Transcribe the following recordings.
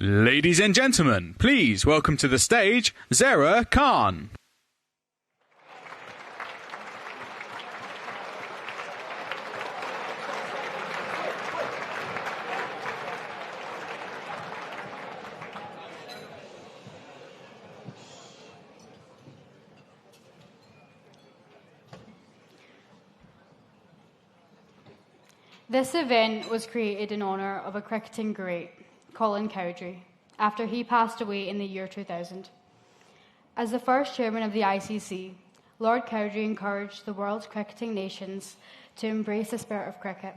Ladies and gentlemen, please welcome to the stage Zara Khan. This event was created in honour of a cricketing great, Colin Cowdrey, after he passed away in the year 2000. As the first chairman of the ICC, Lord Cowdrey encouraged the world's cricketing nations to embrace the spirit of cricket.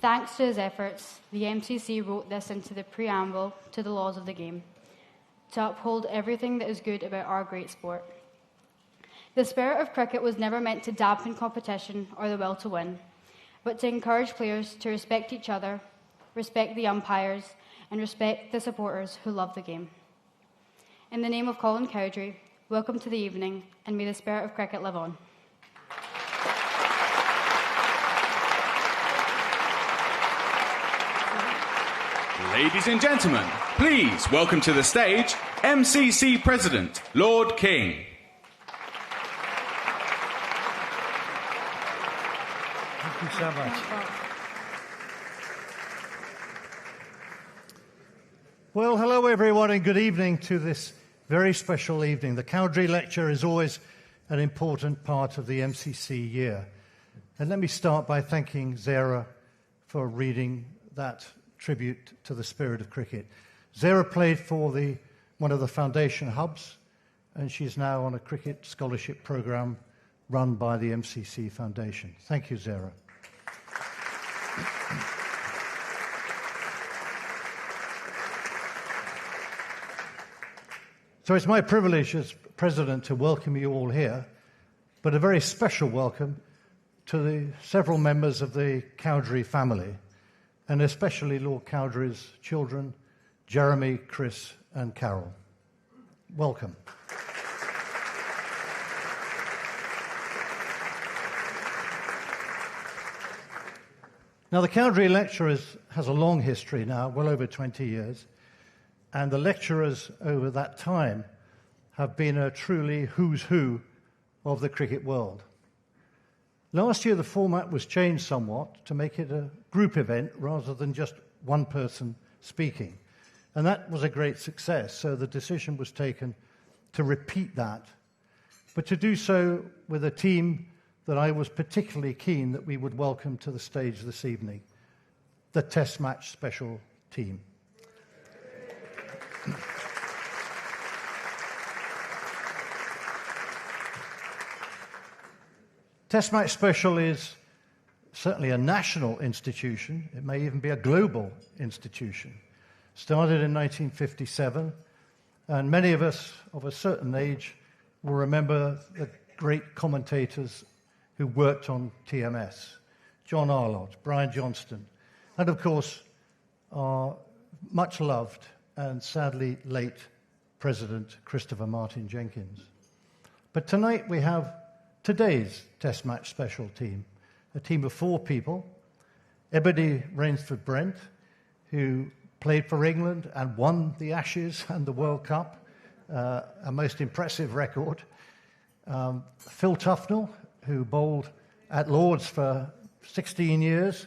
Thanks to his efforts, the MCC wrote this into the preamble to the laws of the game, to uphold everything that is good about our great sport. The spirit of cricket was never meant to dampen competition or the will to win, but to encourage players to respect each other, respect the umpires, and respect the supporters who love the game. In the name of Colin Cowdrey, welcome to the evening, and may the spirit of cricket live on. Ladies and gentlemen, please welcome to the stage MCC President, Lord King. Thank you so much. Well, hello everyone and good evening to this very special evening. The Cowdrey Lecture is always an important part of the MCC year. And let me start by thanking Zara for reading that tribute to the spirit of cricket. Zara played for one of the foundation hubs, and she's now on a cricket scholarship program run by the MCC Foundation. Thank you, Zara. So it's my privilege as President to welcome you all here, but a very special welcome to the several members of the Cowdrey family, and especially Lord Cowdrey's children, Jeremy, Chris, and Carol. Welcome. Now, the Cowdrey Lecture has a long history now, well over 20 years, and the lecturers over that time have been a truly who's who of the cricket world. Last year, the format was changed somewhat to make it a group event rather than just one person speaking. And that was a great success, so the decision was taken to repeat that, but to do so with a team that I was particularly keen that we would welcome to the stage this evening, the Test Match Special team. Test Match Special is certainly a national institution. It may even be a global institution. Started in 1957, and many of us of a certain age will remember the great commentators who worked on TMS, John Arlott, Brian Johnston, and of course our much loved and sadly late President Christopher Martin Jenkins. But tonight we have today's Test Match Special team, a team of 4 people: Ebony Rainford-Brent, who played for England and won the Ashes and the World Cup, a most impressive record. Phil Tufnell, who bowled at Lord's for 16 years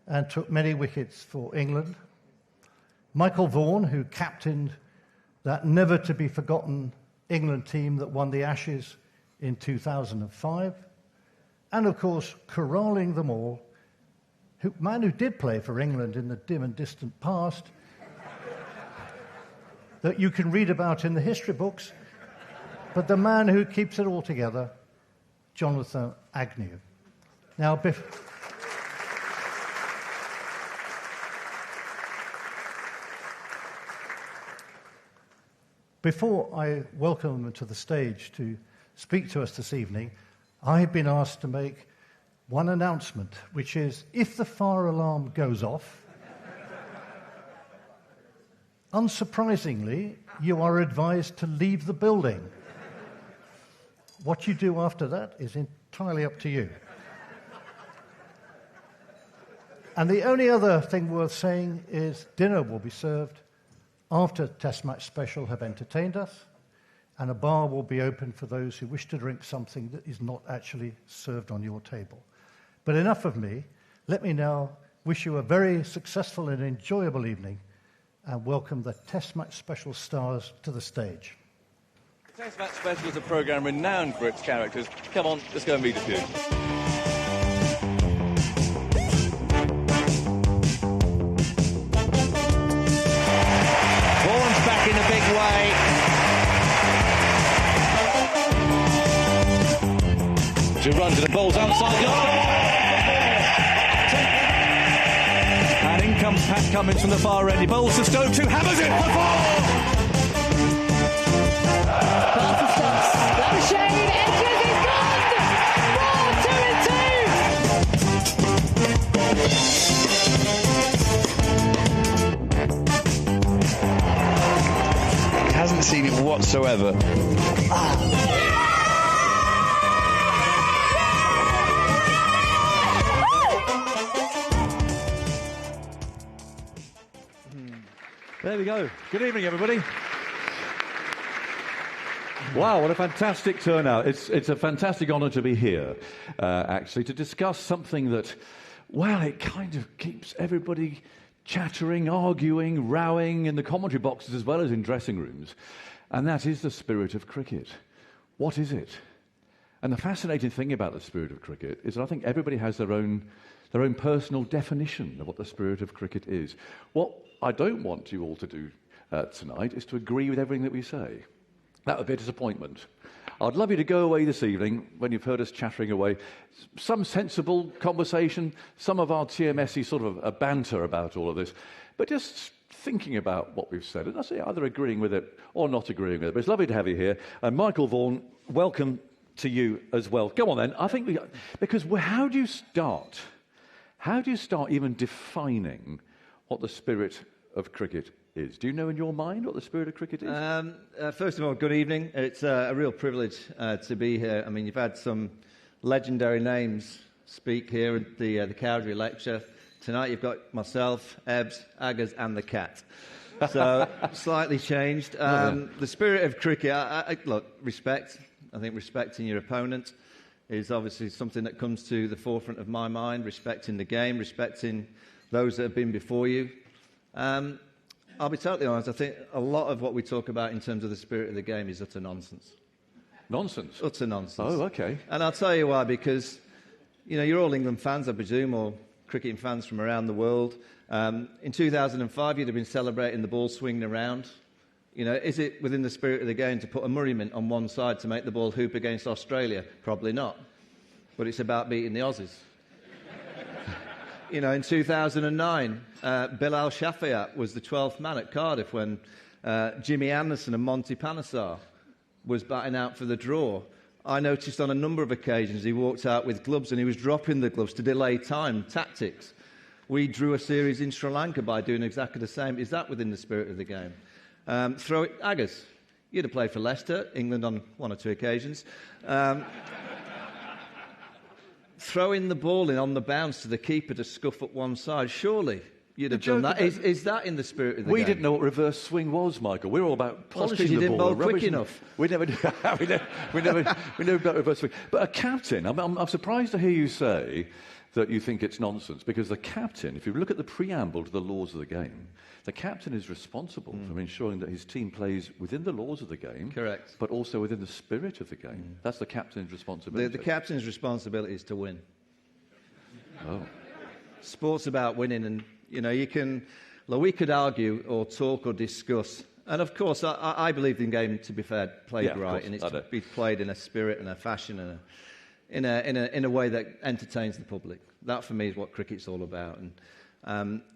and took many wickets for England. Michael Vaughan, who captained that never-to-be-forgotten England team that won the Ashes in 2005. And, of course, corralling them all, man who did play for England in the dim and distant past, that you can read about in the history books, but the man who keeps it all together, Jonathan Agnew. Now, before I welcome them to the stage to speak to us this evening, I have been asked to make one announcement, which is, if the fire alarm goes off, unsurprisingly, you are advised to leave the building. What you do after that is entirely up to you. And the only other thing worth saying is dinner will be served after Test Match Special have entertained us, and a bar will be open for those who wish to drink something that is not actually served on your table. But enough of me. Let me now wish you a very successful and enjoyable evening and welcome the Test Match Special stars to the stage. The Test Match Special is a programme renowned for its characters. Come on, let's go and meet a few. Vaughan's back in a big way. To run to the ball's outside goal. And in comes Pat Cummins from the far end. He bowls to Stokes, who hammers it for four. Shane edges, he's gone! 4-2-2! He hasn't seen it whatsoever. There we go. Good evening, everybody. Wow, what a fantastic turnout. It's a fantastic honour to be here, actually, to discuss something that, well, it kind of keeps everybody chattering, arguing, rowing in the commentary boxes as well as in dressing rooms, and that is the spirit of cricket. What is it? And the fascinating thing about the spirit of cricket is that I think everybody has their own personal definition of what the spirit of cricket is. What I don't want you all to do tonight is to agree with everything that we say. That would be a disappointment. I'd love you to go away this evening, when you've heard us chattering away, some sensible conversation, some of our TMSy sort of a banter about all of this, but just thinking about what we've said, and I say either agreeing with it or not agreeing with it. But it's lovely to have you here. And Michael Vaughan, welcome to you as well. Go on then. I think because how do you start? How do you start even defining what the spirit of cricket is? Do you know in your mind what the spirit of cricket is? First of all, good evening. It's a real privilege to be here. I mean, you've had some legendary names speak here at the Cowdrey lecture. Tonight you've got myself, Ebbs, Aggers and the cat. So slightly changed. The spirit of cricket, look, respect. I think respecting your opponent is obviously something that comes to the forefront of my mind, respecting the game, respecting those that have been before you. I'll be totally honest, I think a lot of what we talk about in terms of the spirit of the game is utter nonsense. Nonsense? Utter nonsense. Oh, OK. And I'll tell you why, because, you know, you're all England fans, I presume, or cricketing fans from around the world. In 2005, you'd have been celebrating the ball swinging around. You know, is it within the spirit of the game to put a Murray mint on one side to make the ball hoop against Australia? Probably not. But it's about beating the Aussies. You know, in 2009, Bilal Shafiat was the 12th man at Cardiff when Jimmy Anderson and Monty Panesar was batting out for the draw. I noticed on a number of occasions he walked out with gloves and he was dropping the gloves to delay time, tactics. We drew a series in Sri Lanka by doing exactly the same. Is that within the spirit of the game? Throw it, Aggers. You'd have played for Leicester, England on one or two occasions. Throwing the ball in on the bounce to the keeper to scuff up one side. Surely you'd have done that. Is that in the spirit of the game? We didn't know what reverse swing was, Michael. We were all about polishing you the didn't ball. bowl quick enough. We never about reverse swing. But a captain, I'm surprised to hear you say that you think it's nonsense, because the captain, if you look at the preamble to the laws of the game, the captain is responsible for ensuring that his team plays within the laws of the game. Correct. But also within the spirit of the game. That's the captain's responsibility. The captain's responsibility is to win. Oh. Sport's about winning, and, you know, you can... we could argue or talk or discuss, and of course I believe the game to be played right, and it's to be played in a spirit and a fashion and in a way that entertains the public. That, for me, is what cricket's all about. And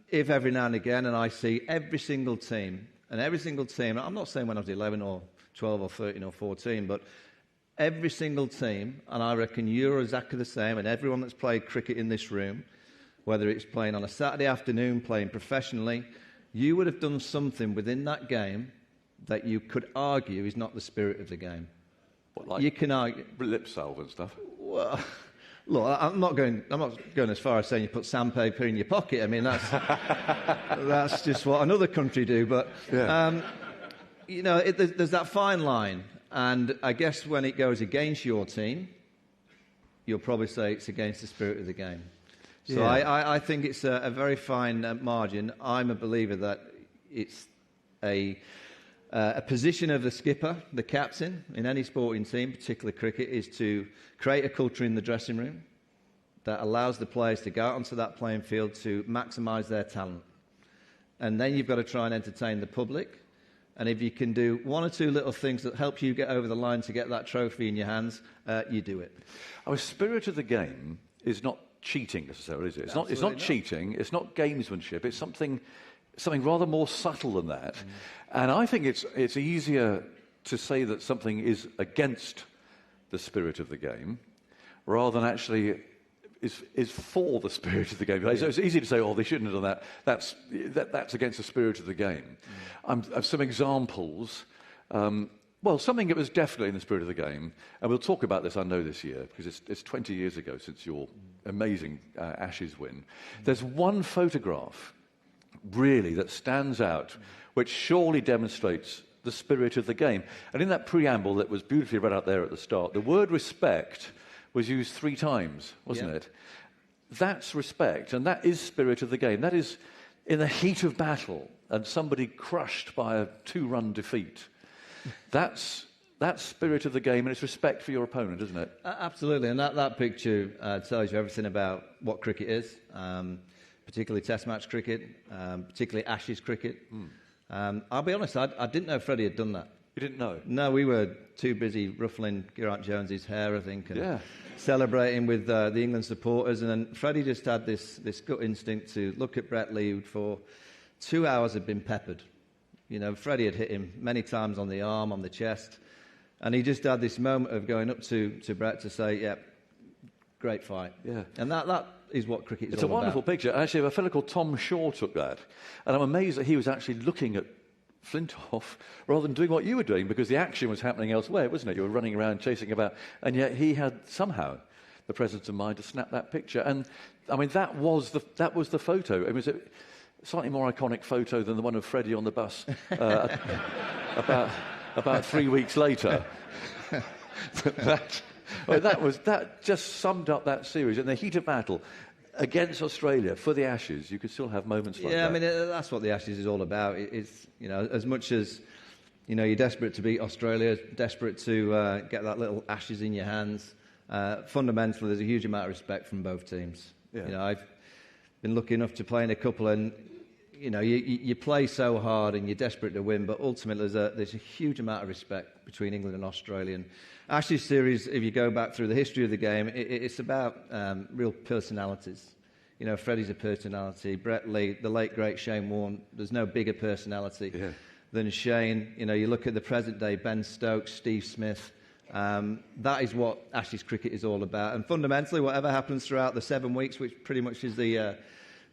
if every now and again, and I see every single team, I'm not saying when I was 11 or 12 or 13 or 14, but every single team, and I reckon you're exactly the same, and everyone that's played cricket in this room, whether it's playing on a Saturday afternoon, playing professionally, you would have done something within that game that you could argue is not the spirit of the game. What, like you can argue lip salve and stuff? Look, I'm not going as far as saying you put sandpaper in your pocket. I mean, that's just what another country do. But there's that fine line, and I guess when it goes against your team, you'll probably say it's against the spirit of the game. So I think it's a very fine margin. I'm a believer that it's a position of the skipper, the captain, in any sporting team, particularly cricket, is to create a culture in the dressing room that allows the players to go out onto that playing field to maximise their talent. And then you've got to try and entertain the public. And if you can do one or two little things that help you get over the line to get that trophy in your hands, you do it. Our spirit of the game is not cheating necessarily, is it? It's not cheating. It's not gamesmanship. It's something rather more subtle than that. And I think it's easier to say that something is against the spirit of the game rather than actually is for the spirit of the game. So it's easy to say, they shouldn't have done that. That's against the spirit of the game. I've some examples. Something that was definitely in the spirit of the game, and we'll talk about this, I know, this year, because it's 20 years ago since your amazing Ashes win. There's one photograph, really, that stands out, which surely demonstrates the spirit of the game. And in that preamble that was beautifully read out there at the start, the word respect was used 3 times, wasn't it? That's respect, and that is spirit of the game. That is in the heat of battle and somebody crushed by a 2-run defeat. That's spirit of the game, and it's respect for your opponent, isn't it? Absolutely, and that picture tells you everything about what cricket is, particularly Test match cricket, particularly Ashes cricket. I'll be honest, I didn't know Freddie had done that. You didn't know? No, we were too busy ruffling Geraint Jones's hair, I think, and celebrating with the England supporters. And then Freddie just had this gut instinct to look at Brett Lee, who for 2 hours had been peppered. You know, Freddie had hit him many times on the arm, on the chest, and he just had this moment of going up to Brett to say, great fight. Yeah. And that is what cricket is all about. It's a wonderful picture. Actually, a fellow called Tom Shaw took that, and I'm amazed that he was actually looking at Flintoff rather than doing what you were doing, because the action was happening elsewhere, wasn't it? You were running around chasing about, and yet he had somehow the presence of mind to snap that picture. And I mean, that was the photo. It was a slightly more iconic photo than the one of Freddie on the bus about 3 weeks later. that just summed up that series. In the heat of battle against Australia for the Ashes, you could still have moments like that. Yeah, I mean, that's what the Ashes is all about. It's, as much as, you're desperate to beat Australia, desperate to get that little Ashes in your hands, fundamentally there's a huge amount of respect from both teams. Yeah. I've been lucky enough to play in a couple, and, you play so hard and you're desperate to win, but ultimately there's a huge amount of respect between England and Australia. And Ashes series, if you go back through the history of the game, it's about real personalities. Freddie's a personality. Brett Lee, the late, great Shane Warne, there's no bigger personality than Shane. You look at the present day, Ben Stokes, Steve Smith. That is what Ashes cricket is all about. And fundamentally, whatever happens throughout the 7 weeks, which pretty much is the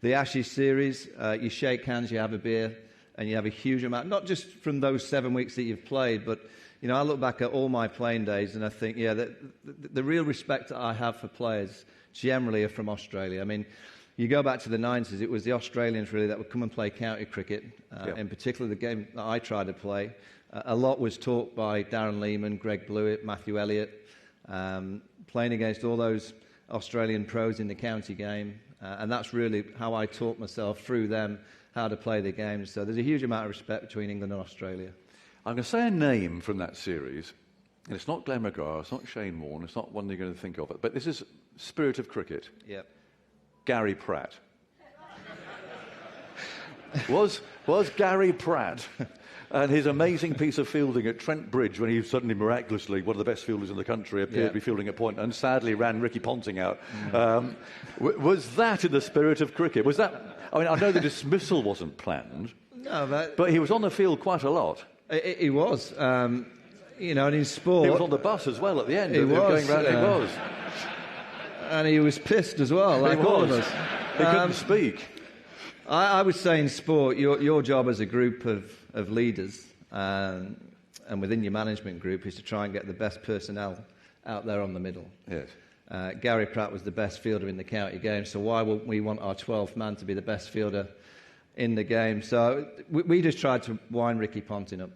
Ashes series, you shake hands, you have a beer, and you have a huge amount, not just from those 7 weeks that you've played, but I look back at all my playing days and I think, the real respect that I have for players generally are from Australia. I mean, you go back to the 90s, it was the Australians really that would come and play county cricket, in particular the game that I tried to play. A lot was taught by Darren Lehman, Greg Blewett, Matthew Elliott, playing against all those Australian pros in the county game, and that's really how I taught myself through them how to play the game. So there's a huge amount of respect between England and Australia. I'm going to say a name from that series, and it's not Glenn McGrath, it's not Shane Warne, it's not one you're going to think of, but this is spirit of cricket. Yep. Gary Pratt. was Gary Pratt and his amazing piece of fielding at Trent Bridge, when he suddenly miraculously, one of the best fielders in the country, appeared to be fielding at point and sadly ran Ricky Ponting out. Was that in the spirit of cricket? Was that? I mean, I know the dismissal wasn't planned, but he was on the field quite a lot. He was, and in sport... He was on the bus as well at the end. He was. Going round, he was. And he was pissed as well, like all of us. He couldn't speak. I would say in sport, your job as a group of leaders and within your management group is to try and get the best personnel out there on the middle. Yes. Gary Pratt was the best fielder in the county game, so why wouldn't we want our 12th man to be the best fielder in the game? So we just tried to wind Ricky Ponting up.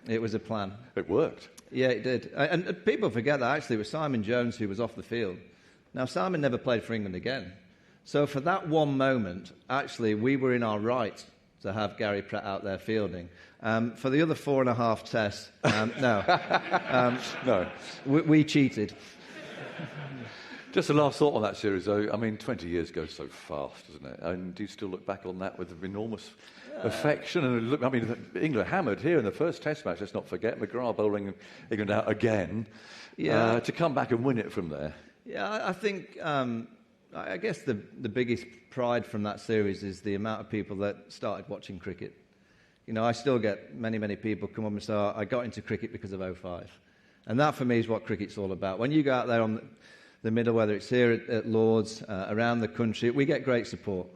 It was a plan. It worked. Yeah, it did. And people forget that actually it was Simon Jones who was off the field. Now, Simon never played for England again. So for that one moment, actually, we were in our right to have Gary Pratt out there fielding. For the other 4.5 tests, no. No. We cheated. Just a last thought on that series, though. I mean, 20 years goes so fast, doesn't it? And do you still look back on that with enormous affection? And look, I mean, England hammered here in the first Test match. Let's not forget McGrath bowling England out again. Yeah. To come back and win it from there. Yeah, I think. I guess the biggest pride from that series is the amount of people that started watching cricket. You know, I still get many, many people come up and say, I got into cricket because of 05. And that, for me, is what cricket's all about. When you go out there on the middle, whether it's here at Lord's, around the country, we get great support.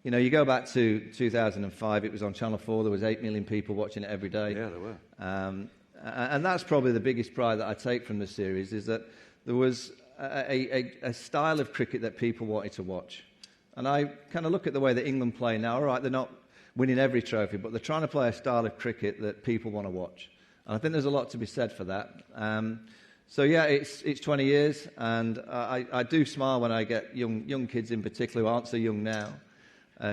You know, you go back to 2005, it was on Channel 4, there was 8 million people watching it every day. Yeah, there were. And that's probably the biggest pride that I take from the series, is that there was a style of cricket that people wanted to watch. And I kind of look at the way that England play now. All right, they're not winning every trophy, but they're trying to play a style of cricket that people want to watch. And I think there's a lot to be said for that. So, yeah, it's 20 years, and I do smile when I get young kids in particular who aren't so young now,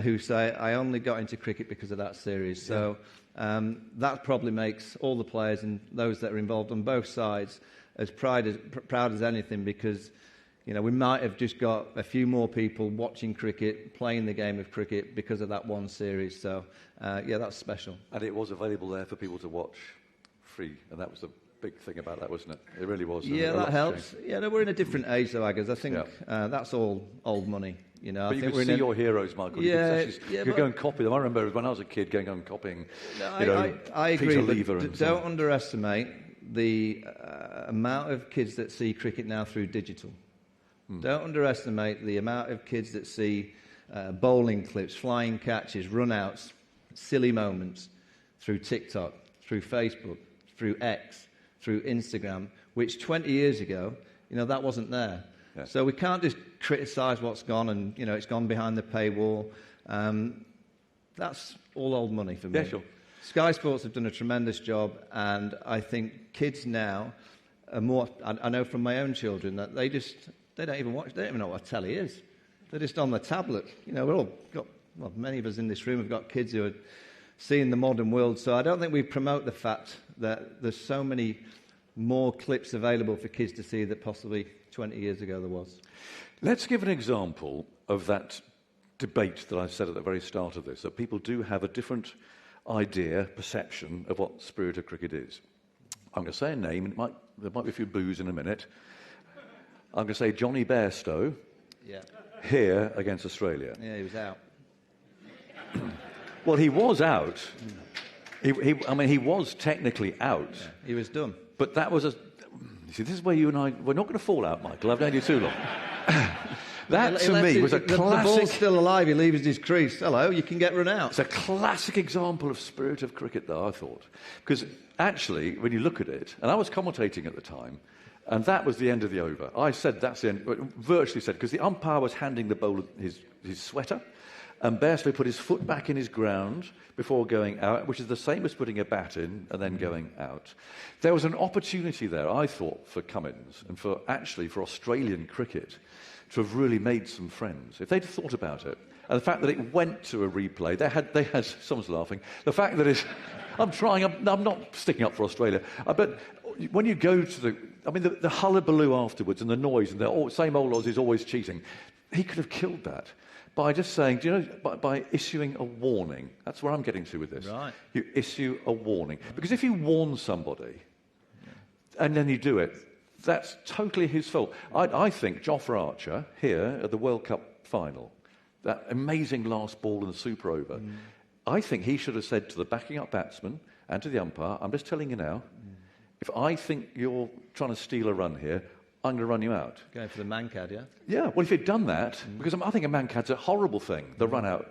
who say, I only got into cricket because of that series. So that probably makes all the players and those that are involved on both sides as proud as anything, because, you know, we might have just got a few more people watching cricket, playing the game of cricket because of that one series. So, yeah, that's special. And it was available there for people to watch free, and that was the big thing about that, wasn't it? It really was. Yeah, that helps. Yeah, no, we're in a different age, though, Aggers. I think that's all old money. You know, but I you think could see your heroes, Michael. Yeah, you could go and copy them. I remember when I was a kid going and copying, I agree, Peter Lever. But don't underestimate the amount of kids that see cricket now through digital. Don't underestimate the amount of kids that see bowling clips, flying catches, run-outs, silly moments through TikTok, through Facebook, through X, through Instagram, which 20 years ago, you know, that wasn't there. Yeah. So we can't just criticise what's gone and, you know, it's gone behind the paywall. That's all old money for me. Yeah, sure. Sky Sports have done a tremendous job, and I think kids now are more... I know from my own children that they don't even watch, they don't even know what a telly is. They're just on the tablet. You know, we've all got... Well, many of us in this room have got kids who are seeing the modern world, so I don't think we promote the fact that there's so many more clips available for kids to see that possibly 20 years ago there was. Let's give an example of that debate that I said at the very start of this, that people do have a different idea, perception of what spirit of cricket is. I'm going to say a name, and there might be a few boos in a minute. I'm going to say Johnny Bairstow, here against Australia. Yeah, he was out. Well, he was out. He was technically out. Yeah, he was done. But that was you see, this is where you and I, we're not going to fall out, Michael. I've known you too long. That, to me, was a classic... The ball's still alive, he leaves his crease. Hello, you can get run out. It's a classic example of spirit of cricket, though, I thought. Because, actually, when you look at it, and I was commentating at the time, and that was the end of the over. I said that's the end, virtually said, because the umpire was handing the bowler his sweater, and Bairstow put his foot back in his ground before going out, which is the same as putting a bat in and then going out. There was an opportunity there, I thought, for Cummins and for Australian cricket to have really made some friends. If they'd thought about it, and the fact that it went to a replay, they had someone's laughing. The fact that it's, I'm not sticking up for Australia, but when you go to the hullabaloo afterwards and the noise and the same old Aussies always cheating, he could have killed that by just saying, do you know, by issuing a warning. That's where I'm getting to with this. Right. You issue a warning. Because if you warn somebody and then you do it, that's totally his fault. I think Jofra Archer, here at the World Cup final, that amazing last ball in the Super Over, I think he should have said to the backing up batsman and to the umpire, I'm just telling you now, if I think you're trying to steal a run here, I'm going to run you out. Going for the Mankad, yeah? Yeah, well, if he'd done that, because I think a Mankad's a horrible thing, the run out.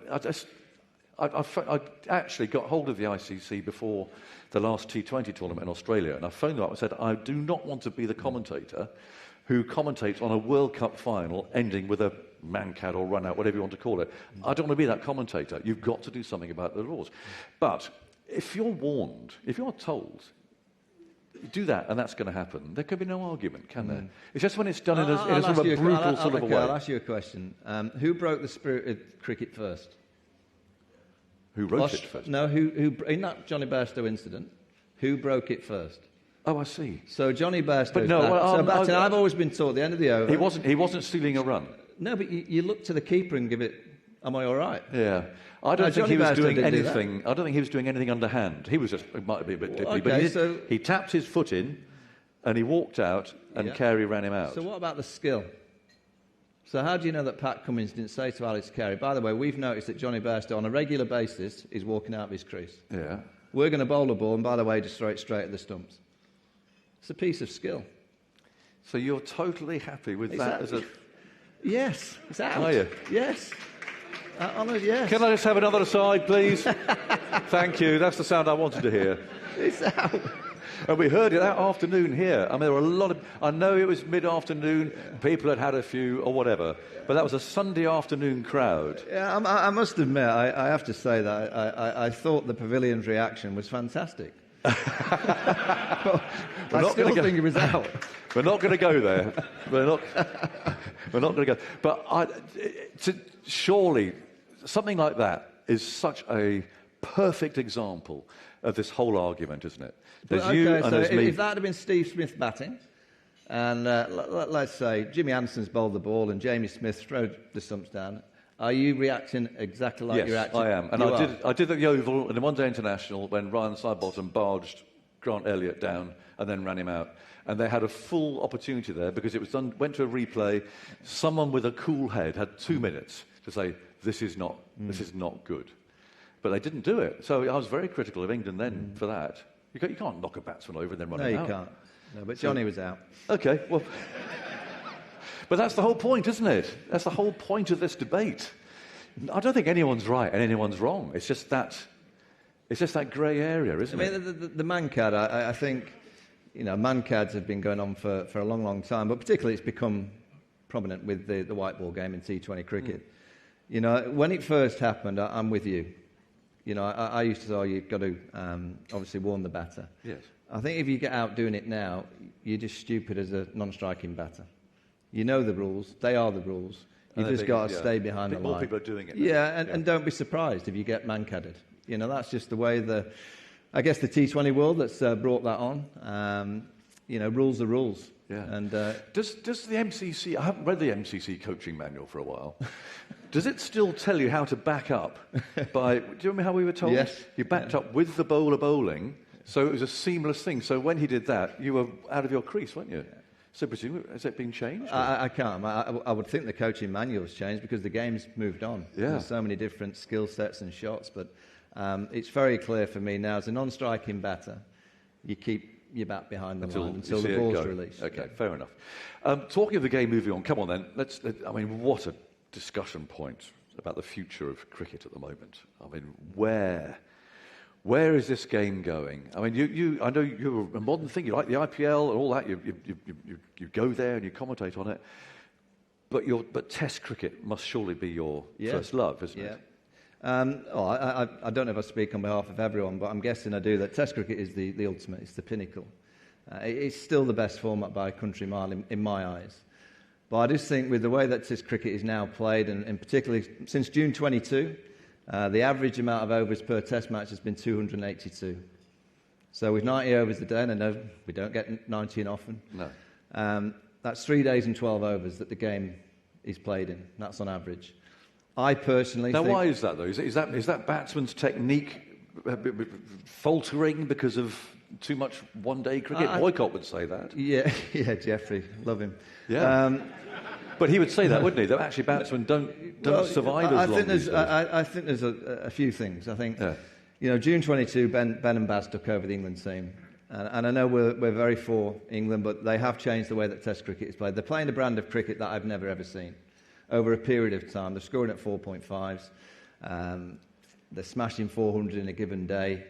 I actually got hold of the ICC before the last T20 tournament in Australia, and I phoned them up and said, I do not want to be the commentator who commentates on a World Cup final ending with a Mankad or run out, whatever you want to call it. I don't want to be that commentator. You've got to do something about the rules. But if you're warned, if you're told, do that and that's going to happen, there can be no argument, can there? It's just when it's done in a sort of a brutal sort of a way. I'll ask you a question. Who broke the spirit of cricket first? Who wrote it first? No, who in that Johnny Bairstow incident, who broke it first? Oh, I see. So Johnny Bairstow. But no, I've always been taught at the end of the over. He wasn't stealing a run. No, but you look to the keeper and give it. Am I all right? Yeah, I don't think he was doing anything. Do I don't think he was doing anything underhand. He was just. It might be a bit dippy, but he tapped his foot in, and he walked out, and Carey ran him out. So what about the skill? So how do you know that Pat Cummins didn't say to Alex Carey, by the way, we've noticed that Johnny Bairstow on a regular basis is walking out of his crease. Yeah. We're going to bowl a ball, and by the way, just throw it straight at the stumps. It's a piece of skill. So you're totally happy with that as a... Yes, it's out. Are you? Yes. Yes. Can I just have another aside, please? Thank you. That's the sound I wanted to hear. It's out. And we heard it that afternoon here. I mean, there were a lot of... I know it was mid-afternoon, people had a few or whatever, but that was a Sunday afternoon crowd. Yeah, I must admit, I have to say that I thought the pavilion's reaction was fantastic. I still think it was out. We're not going to go there. We're not going to go. But surely something like that is such a perfect example of this whole argument, isn't it? There's you and there's me. If that had been Steve Smith batting, and let's say Jimmy Anderson's bowled the ball and Jamie Smith throwed the stumps down, are you reacting exactly like you're acting? Yes, I am. And I did at the Oval in the One Day International when Ryan Sidebottom barged Grant Elliott down and then ran him out. And they had a full opportunity there because it was done, went to a replay. Someone with a cool head had 2 minutes to say, this is not good. But they didn't do it. So I was very critical of England then for that. You can't knock a batsman over and then run him out. No, you can't. No, but Johnny was out. OK, well... But that's the whole point, isn't it? That's the whole point of this debate. I don't think anyone's right and anyone's wrong. It's just that grey area, isn't it? I mean, the Mankad, I think, Mankads have been going on for a long, long time, but particularly it's become prominent with the white ball game in T20 cricket. When it first happened, I'm with you. I used to say, you've got to obviously warn the batter. Yes. I think if you get out doing it now, you're just stupid as a non-striking batter. You know the rules. They are the rules. You've just got to stay behind the line. More people are doing it now. Yeah, and don't be surprised if you get Mankaded. That's just the way I guess the T20 world that's brought that on. Rules are rules. Yeah. And does the MCC... I haven't read the MCC coaching manual for a while. Does it still tell you how to back up by... Do you remember how we were told? Yes. You backed up with the bowler bowling, so it was a seamless thing. So when he did that, you were out of your crease, weren't you? So presumably, has it been changed? I can't. I would think the coaching manual's changed because the game's moved on. Yeah. There's so many different skill sets and shots, but it's very clear for me now, as a non-striking batter, you keep your bat behind the line until the ball's released. OK, fair enough. Talking of the game moving on, come on then. What a discussion point about the future of cricket at the moment. I mean, where is this game going? I mean, I know you're a modern thing. You like the IPL and all that. You go there and you commentate on it. But Test cricket must surely be your first love, isn't it? I don't know if I speak on behalf of everyone, but I'm guessing I do, that Test cricket is the ultimate. It's the pinnacle. It's still the best format by a country mile in my eyes. But I just think with the way that Test cricket is now played, and particularly since June 22, the average amount of overs per Test match has been 282. So with 90 overs a day, and I know we don't get 19 often. No. That's 3 days and 12 overs that the game is played in. That's on average. I personally think... Now, why is that, though? Is that batsman's technique faltering because of too much one-day cricket? Boycott would say that. Yeah, Jeffrey. Love him. Yeah. But he would say that, wouldn't he? That actually batsmen don't survive as long as I think there's a few things. I think, June 22, Ben and Baz took over the England team. And I know we're very for England, but they have changed the way that Test cricket is played. They're playing a brand of cricket that I've never, ever seen. Over a period of time, they're scoring at 4.5s. They're smashing 400 in a given day.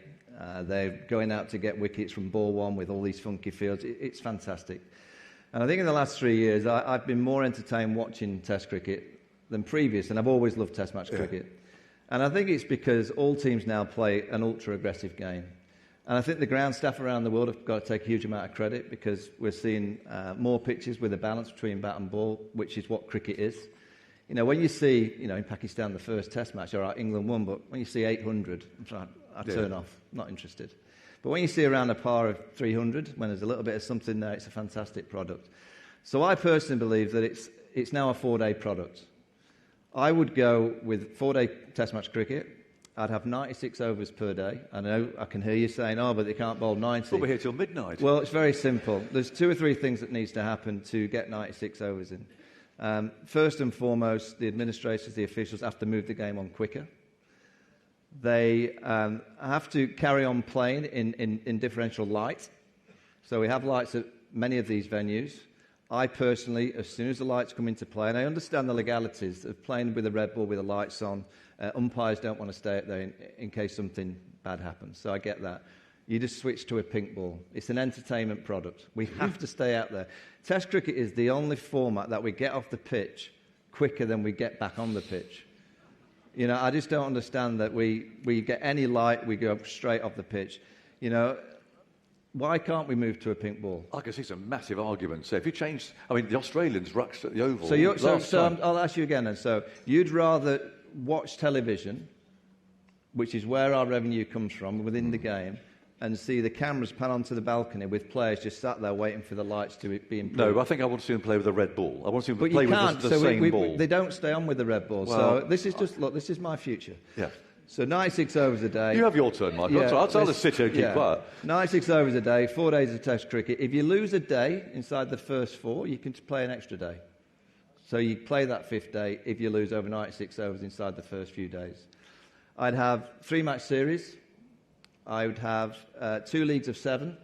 They're going out to get wickets from ball one with all these funky fields. It's fantastic. And I think in the last 3 years, I've been more entertained watching Test cricket than previous, and I've always loved Test match cricket. And I think it's because all teams now play an ultra-aggressive game. And I think the ground staff around the world have got to take a huge amount of credit because we're seeing more pitches with a balance between bat and ball, which is what cricket is. You know, when you see, you know, in Pakistan, the first Test match, all right, England won, but when you see 800, I turn off, not interested. But when you see around a par of 300, when there's a little bit of something there, it's a fantastic product. So I personally believe that it's now a 4-day product. I would go with 4-day Test match cricket. I'd have 96 overs per day. I know I can hear you saying, oh, but they can't bowl 90. Well, we're here till midnight. Well, it's very simple. There's 2 or 3 things that needs to happen to get 96 overs in. First and foremost, the administrators, the officials have to move the game on quicker. They have to carry on playing in differential light. So we have lights at many of these venues. I personally, as soon as the lights come into play, and I understand the legalities of playing with a red ball with the lights on, umpires don't want to stay up there in case something bad happens. So I get that. You just switch to a pink ball. It's an entertainment product. We have to stay out there. Test cricket is the only format that we get off the pitch quicker than we get back on the pitch. You know, I just don't understand that we get any light, we go straight off the pitch. You know, why can't we move to a pink ball? I can see some massive arguments. So if you change, I mean, the Australians rucked at the Oval. So I'll ask you again then. So you'd rather watch television, which is where our revenue comes from within the game, and see the cameras pan onto the balcony with players just sat there waiting for the lights to be improved? No, I think I want to see them play with a red ball. I want to see them play with the same ball. They don't stay on with the red ball. Well, so this is just, look, this is my future. Yeah. So 96 overs a day. You have your turn, Michael. Yeah, I'll just sit here and keep quiet. 96 overs a day, 4 days of Test cricket. If you lose a day inside the first 4, you can play an extra day. So you play that 5th day if you lose over 96 overs inside the first few days. I'd have 3-match series. I would have 2 leagues of 7.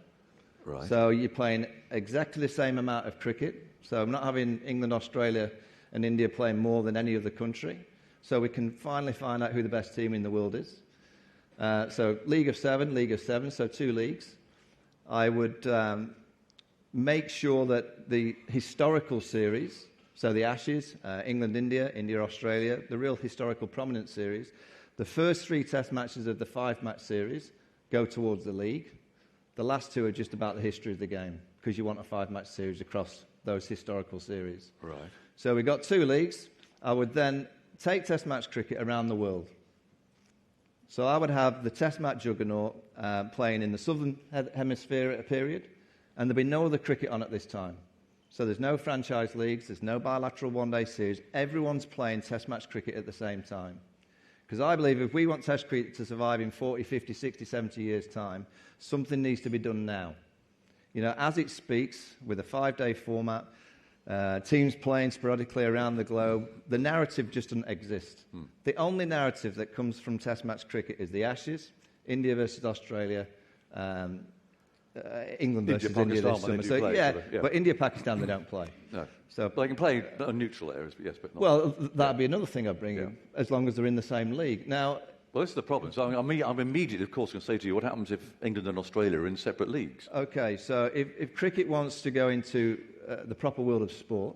Right. So you're playing exactly the same amount of cricket. So I'm not having England, Australia and India playing more than any other country. So we can finally find out who the best team in the world is. So League of 7, so 2 leagues. I would make sure that the historical series, so the Ashes, England, India, Australia, the real historical prominent series, the first 3 Test matches of the 5-match series go towards the league. The last 2 are just about the history of the game, because you want a 5-match series across those historical series. Right. So we've got 2 leagues. I would then take Test match cricket around the world. So I would have the Test match juggernaut playing in the southern hemisphere at a period, and there'd be no other cricket on at this time. So there's no franchise leagues, there's no bilateral one-day series. Everyone's playing Test match cricket at the same time. Because I believe if we want Test cricket to survive in 40, 50, 60, 70 years' time, something needs to be done now. You know, as it speaks, with a 5-day format, teams playing sporadically around the globe, the narrative just doesn't exist. The only narrative that comes from Test match cricket is the Ashes, India versus Australia, England versus India this summer. So, yeah, but India-Pakistan, they don't play. No. So they can play on neutral areas, but yes, but not. Well, that'd be another thing I'd bring in, as long as they're in the same league. Now, well, this is the problem. So I'm immediately, of course, going to say to you, what happens if England and Australia are in separate leagues? Okay, so if cricket wants to go into the proper world of sport,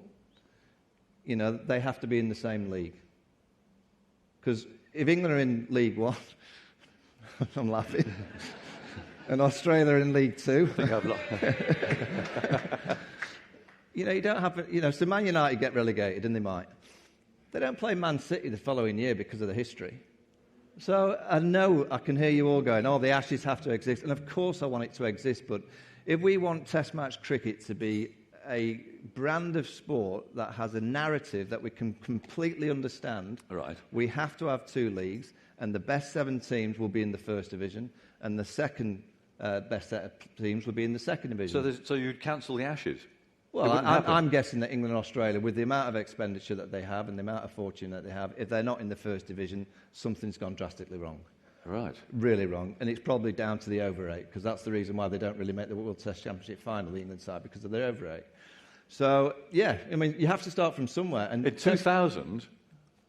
you know, they have to be in the same league. Because if England are in League One, I'm laughing, and Australia in League Two, you know, you don't have, you know, so Man United get relegated, and they might. They don't play Man City the following year because of the history. So I know I can hear you all going, oh, the Ashes have to exist. And of course I want it to exist, but if we want Test match cricket to be a brand of sport that has a narrative that we can completely understand, right, we have to have 2 leagues, and the best 7 teams will be in the first division, and the second best set of teams will be in the second division. So you'd cancel the Ashes? Well, I'm guessing that England and Australia, with the amount of expenditure that they have and the amount of fortune that they have, if they're not in the first division, something's gone drastically wrong. Right. Really wrong. And it's probably down to the over 8, because that's the reason why they don't really make the World Test Championship final, the England side, because of their over 8. So, yeah, I mean, you have to start from somewhere. And in 2000,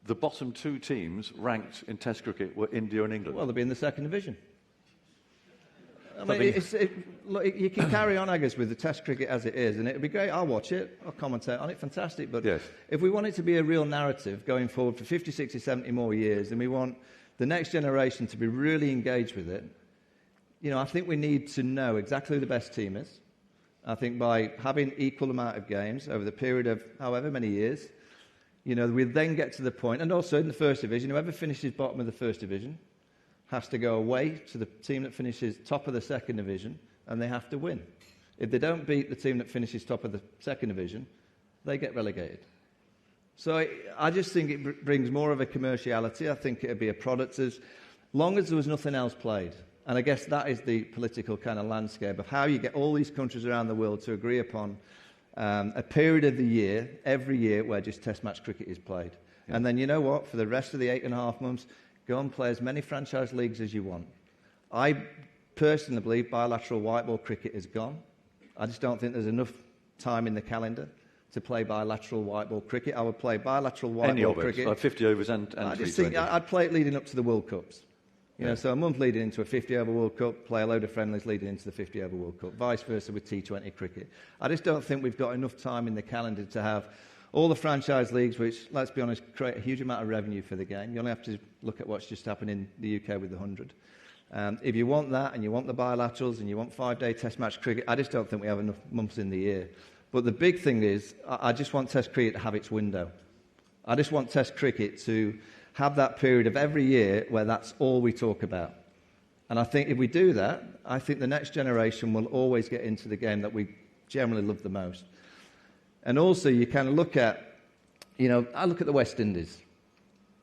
the bottom 2 teams ranked in Test cricket were India and England. Well, they'll be in the second division. I mean, look, you can carry on, I guess, with the Test cricket as it is, and it'd be great. I'll watch it. I'll commentate on it. Fantastic. But if we want it to be a real narrative going forward for 50, 60, 70 more years, and we want the next generation to be really engaged with it, I think we need to know exactly who the best team is. I think by having equal amount of games over the period of however many years, we then get to the point, and also in the First Division, whoever finishes bottom of the First Division has to go away to the team that finishes top of the Second Division, and they have to win. If they don't beat the team that finishes top of the Second Division, they get relegated. So I just think it brings more of a commerciality. I think it would be a product as long as there was nothing else played. And I guess that is the political kind of landscape of how you get all these countries around the world to agree upon a period of the year, every year, where just Test match cricket is played. Yeah. And then you know what? For the rest of the 8.5 months, go and play as many franchise leagues as you want. I personally believe bilateral white ball cricket is gone. I just don't think there's enough time in the calendar to play bilateral white ball cricket. I would play bilateral white ball cricket. Like 50 overs and I just think I'd play it leading up to the World Cups. So a month leading into a 50-over World Cup, play a load of friendlies leading into the 50-over World Cup, vice versa with T20 cricket. I just don't think we've got enough time in the calendar to have all the franchise leagues, which, let's be honest, create a huge amount of revenue for the game. You only have to look at what's just happened in the UK with the 100. If you want that, and you want the bilaterals, and you want 5-day Test match cricket, I just don't think we have enough months in the year. But the big thing is, I just want Test cricket to have its window. I just want Test cricket to have that period of every year where that's all we talk about. And I think if we do that, I think the next generation will always get into the game that we generally love the most. And also, you kind of look at, I look at the West Indies.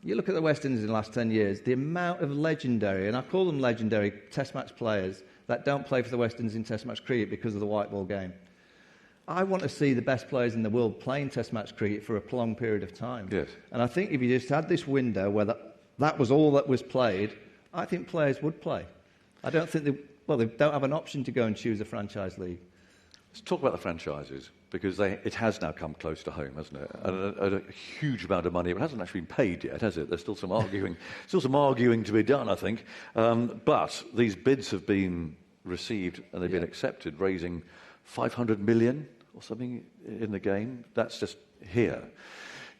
You look at the West Indies in the last 10 years, the amount of legendary, and I call them legendary, Test match players that don't play for the West Indies in Test match cricket because of the white ball game. I want to see the best players in the world playing Test match cricket for a prolonged period of time. Yes. And I think if you just had this window where that was all that was played, I think players would play. I don't think they don't have an option to go and choose a franchise league. Let's talk about the franchises, because it has now come close to home, hasn't it? And a huge amount of money. It hasn't actually been paid yet, has it? There's still some arguing, to be done, I think. But these bids have been received and they've been accepted, raising 500 million or something in the game. That's just here.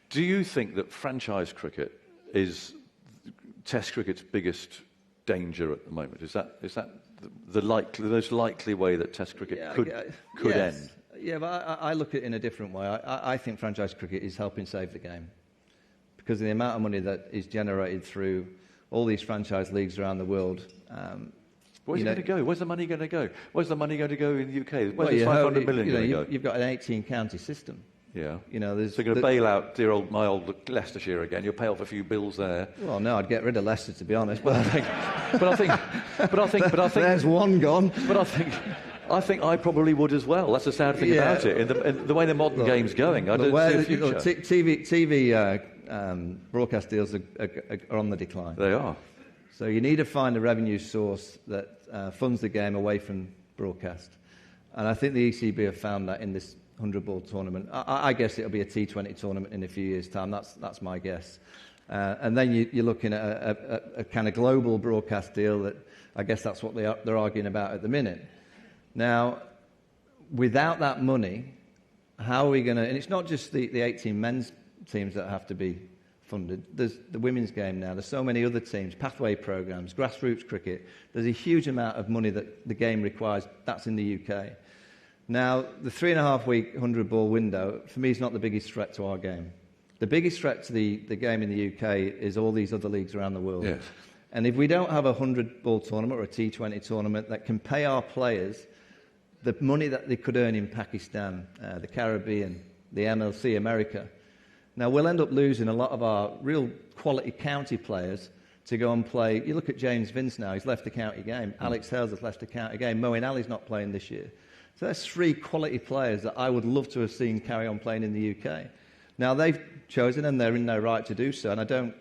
Do you think that franchise cricket is Test cricket's biggest danger at the moment? Is that the most likely way that Test cricket could end? Yeah, but I look at it in a different way. I think franchise cricket is helping save the game because of the amount of money that is generated through all these franchise leagues around the world. Where's it going to go? Where's the money going to go? Where's the money going to go in the UK? Where's the 500 million going to go? You've got an 18-county system. Yeah. So you're going to bail out my old Leicestershire again. You'll pay off a few bills there. Well, no, I'd get rid of Leicester, to be honest. But I think there's one gone. But I think I probably would as well. That's the sad thing about it. In the way the modern game's going, I don't see a future. TV broadcast deals are on the decline. They are. So you need to find a revenue source that funds the game away from broadcast. And I think the ECB have found that in this 100-ball tournament. I guess it'll be a T20 tournament in a few years' time. That's my guess. And then you're looking at a kind of global broadcast deal that I guess that's what they're arguing about at the minute. Now, without that money, how are we going to... And it's not just the 18 men's teams that have to be funded. There's the women's game now. There's so many other teams, pathway programs, grassroots cricket. There's a huge amount of money that the game requires. That's in the UK. Now, the 3.5-week 100-ball window, for me, is not the biggest threat to our game. The biggest threat to the game in the UK is all these other leagues around the world. Yes. And if we don't have a 100-ball tournament or a T20 tournament that can pay our players the money that they could earn in Pakistan, the Caribbean, the MLC, America, now we'll end up losing a lot of our real quality county players to go and play. You look at James Vince now, he's left the county game. Alex Hales has left the county game. Moeen Ali's not playing this year. So that's 3 quality players that I would love to have seen carry on playing in the UK. Now, they've chosen, and they're in their right to do so, and I don't...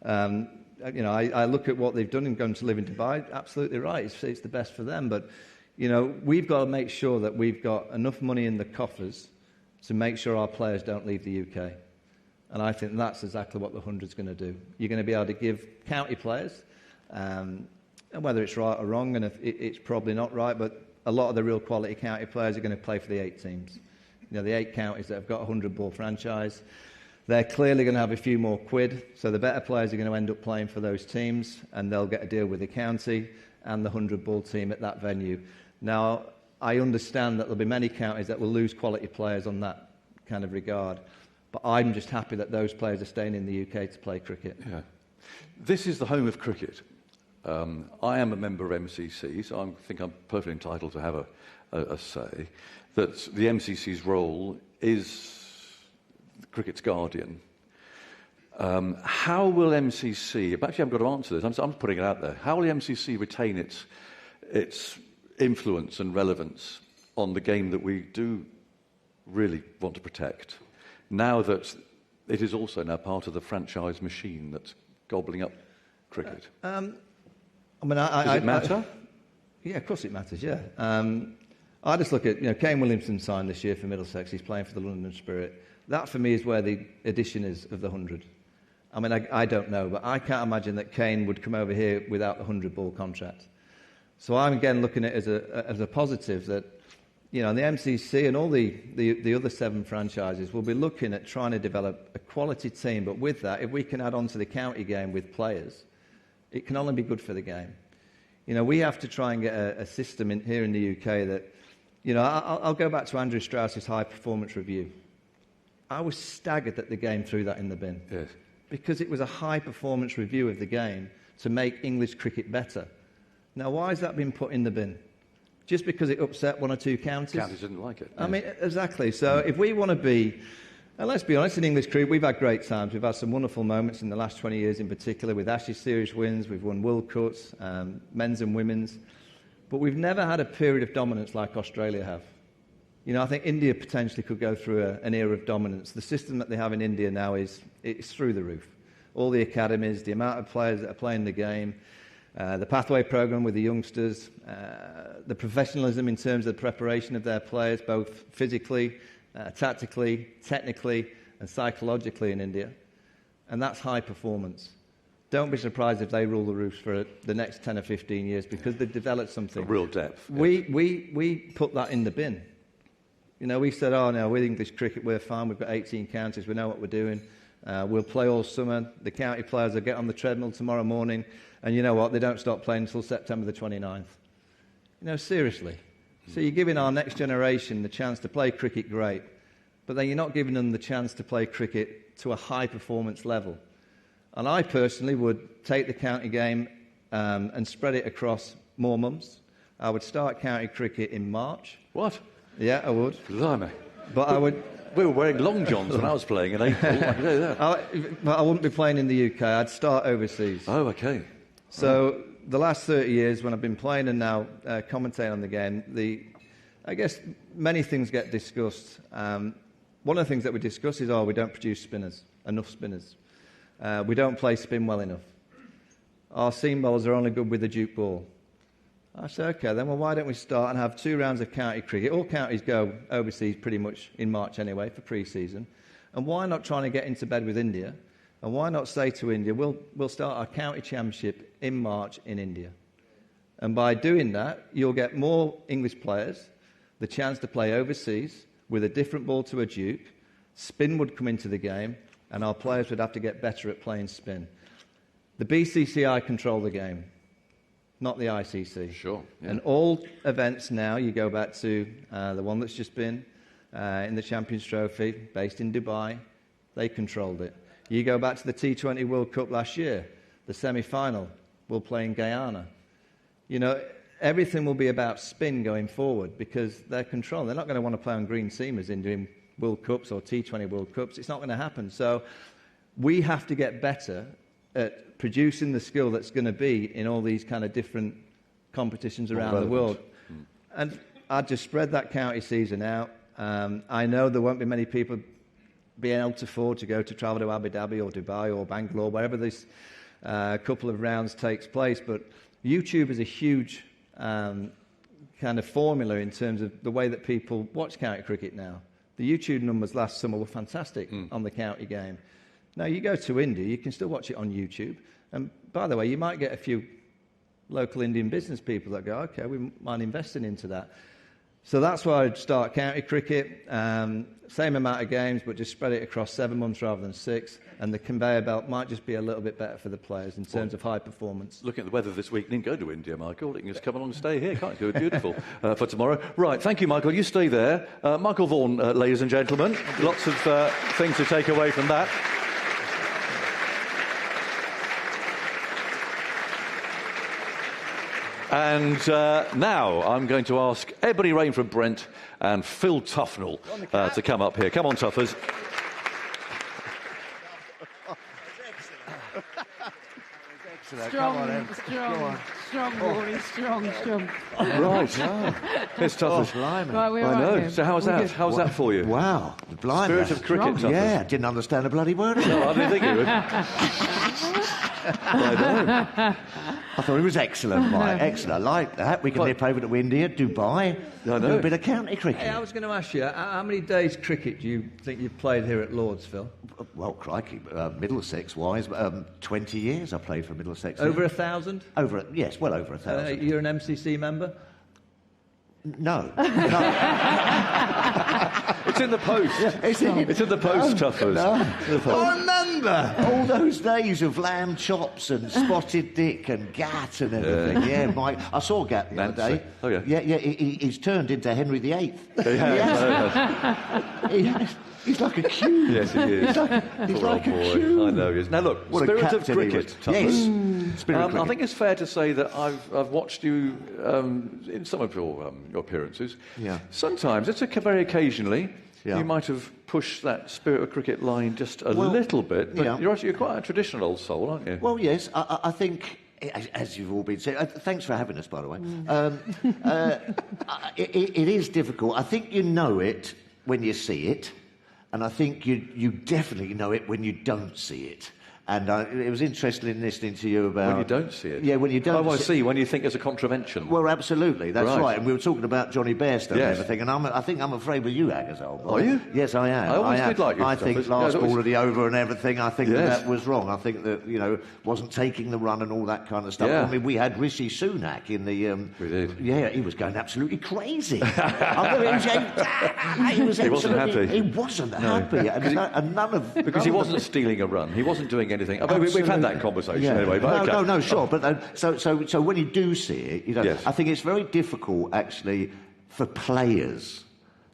I look at what they've done and gone to live in Dubai. Absolutely right. It's the best for them. But, we've got to make sure that we've got enough money in the coffers to make sure our players don't leave the UK. And I think that's exactly what the 100's going to do. You're going to be able to give county players And whether it's right or wrong, and it's probably not right, but a lot of the real quality county players are going to play for the 8 teams. You know, the 8 counties that have got a 100-ball franchise, they're clearly going to have a few more quid, so the better players are going to end up playing for those teams, and they'll get a deal with the county and the 100-ball team at that venue. Now, I understand that there'll be many counties that will lose quality players on that kind of regard, but I'm just happy that those players are staying in the UK to play cricket. Yeah. This is the home of cricket. I am a member of MCC, so I think I'm perfectly entitled to have a say that the MCC's role is cricket's guardian. How will MCC, actually I haven't got to answer this, I'm putting it out there, how will the MCC retain its influence and relevance on the game that we do really want to protect, now that it is also now part of the franchise machine that's gobbling up cricket? Does it matter? Yeah, of course it matters, yeah. I just look at, Kane Williamson signed this year for Middlesex. He's playing for the London Spirit. That, for me, is where the addition is of the 100. I mean, I don't know, but I can't imagine that Kane would come over here without the 100-ball contract. So I'm, again, looking at it as a positive that, the MCC and all the other 7 franchises will be looking at trying to develop a quality team. But with that, if we can add on to the county game with players, it can only be good for the game. We have to try and get a system here in the UK that, I'll go back to Andrew Strauss's high-performance review. I was staggered that the game threw that in the bin. Yes. Because it was a high-performance review of the game to make English cricket better. Now, why has that been put in the bin? Just because it upset 1 or 2 counties? Counties didn't like it. I mean, exactly. So if we want to be... And let's be honest, in English cricket, we've had great times. We've had some wonderful moments in the last 20 years in particular with Ashes series wins. We've won World Cups, men's and women's. But we've never had a period of dominance like Australia have. I think India potentially could go through an era of dominance. The system that they have in India now it's through the roof. All the academies, the amount of players that are playing the game, the pathway programme with the youngsters, the professionalism in terms of the preparation of their players, both physically, tactically, technically, and psychologically in India. And that's high performance. Don't be surprised if they rule the roofs for the next 10 or 15 years because they've developed something. A real depth. Yes. We put that in the bin. We said, with English cricket, we're fine. We've got 18 counties. We know what we're doing. We'll play all summer. The county players will get on the treadmill tomorrow morning. And you know what? They don't stop playing until September the 29th. Seriously. So you're giving our next generation the chance to play cricket great, but then you're not giving them the chance to play cricket to a high-performance level. And I personally would take the county game and spread it across more months. I would start county cricket in March. What? Yeah, I would. Blimey. But I would... We were wearing long johns when I was playing in April. I can tell you that. But I wouldn't be playing in the UK. I'd start overseas. Oh, OK. So the last 30 years, when I've been playing and now commentating on the game, I guess many things get discussed. One of the things that we discuss is, we don't produce enough spinners. We don't play spin well enough. Our seam bowlers are only good with the duke ball. I said, OK, then, why don't we start and have 2 rounds of county cricket? All counties go overseas pretty much in March anyway for pre-season. And why not trying to get into bed with India? And why not say to India, we'll start our county championship in March in India. And by doing that, you'll get more English players, the chance to play overseas with a different ball to a duke. Spin would come into the game, and our players would have to get better at playing spin. The BCCI control the game, not the ICC. Sure. Yeah. And all events now, you go back to the one that's just been in the Champions Trophy, based in Dubai, they controlled it. You go back to the T20 World Cup last year, the semi-final, we'll play in Guyana. Everything will be about spin going forward because they're controlling. They're not going to want to play on green seamers in doing World Cups or T20 World Cups. It's not going to happen. So we have to get better at producing the skill that's going to be in all these kind of different competitions around the world. And I'd just spread that county season out. I know there won't be many people being able to afford to travel to Abu Dhabi or Dubai or Bangalore, wherever this couple of rounds takes place. But YouTube is a huge kind of formula in terms of the way that people watch county cricket now. The YouTube numbers last summer were fantastic on the county game. Now, you go to India, you can still watch it on YouTube. And by the way, you might get a few local Indian business people that go, OK, we mind investing into that. So that's why I'd start county cricket, same amount of games, but just spread it across 7 months rather than 6. And the conveyor belt might just be a little bit better for the players in terms of high performance. Looking at the weather this week, you didn't go to India, Michael. You can just come along and stay here, can't you? Beautiful for tomorrow. Right, thank you, Michael. You stay there. Michael Vaughan, ladies and gentlemen. Lots of things to take away from that. And now I'm going to ask Ebony Rainford-Brent and Phil Tuffnell to come up here. Come on, Tuffers. Strong morning, strong. Right. It's Tuffers. Right, we're I know. right So how's that? How's that for you? Wow, blimey. Spirit of cricket, Tuffers. Yeah, didn't understand a bloody word of it. No, I didn't think you would. I know. I thought it was excellent, Mike. Excellent. I like that. We can nip over to India, Dubai, do a bit of county cricket. Hey, I was going to ask you, how many days cricket do you think you've played here at Lord's, Phil? Well, crikey, Middlesex-wise, 20 years I played for Middlesex. Over 1,000? Yes, well over 1,000. You're an MCC member? No. It's in the post. Yeah, it's in the post, Tuffers. No. I remember all those days of lamb chops and spotted dick and Gat and everything. Yeah, Mike. I saw Gat the other day. Oh, yeah. Yeah, he's turned into Henry VIII. He's like a cube. Yes, he is. He's like a boy. cube. I know he is. Now, look, What a spirit of captain he cricket, was. Tuffers. Yes, spirit of cricket. I think it's fair to say that I've watched you in some of your appearances. Yeah. Sometimes, very occasionally, Yeah. you might have pushed that spirit of cricket line just a little bit, but yeah. you're quite a traditional old soul, aren't you? Well, yes, I think, as you've all been saying, thanks for having us, by the way. It is difficult. I think you know it when you see it, and I think you definitely know it when you don't see it. And it was interesting in listening to you about... When you don't see it? Yeah, when you don't I see, when you think there's a contravention. Well, absolutely, that's right. And we were talking about Johnny Bairstow and everything, and I think I'm afraid with you, Aggers, old boy. Are you? Yes, I am. I always did like you. I think last ball of the over and everything, I think that was wrong. I think that, wasn't taking the run and all that kind of stuff. Yeah. I mean, we had Rishi Sunak in the... we did. Yeah, he was going absolutely crazy. He wasn't happy. He wasn't happy. And none of... Because he wasn't stealing a run. He wasn't doing anything. We've had that conversation anyway. But no, sure. But so when you do see it, I think it's very difficult actually for players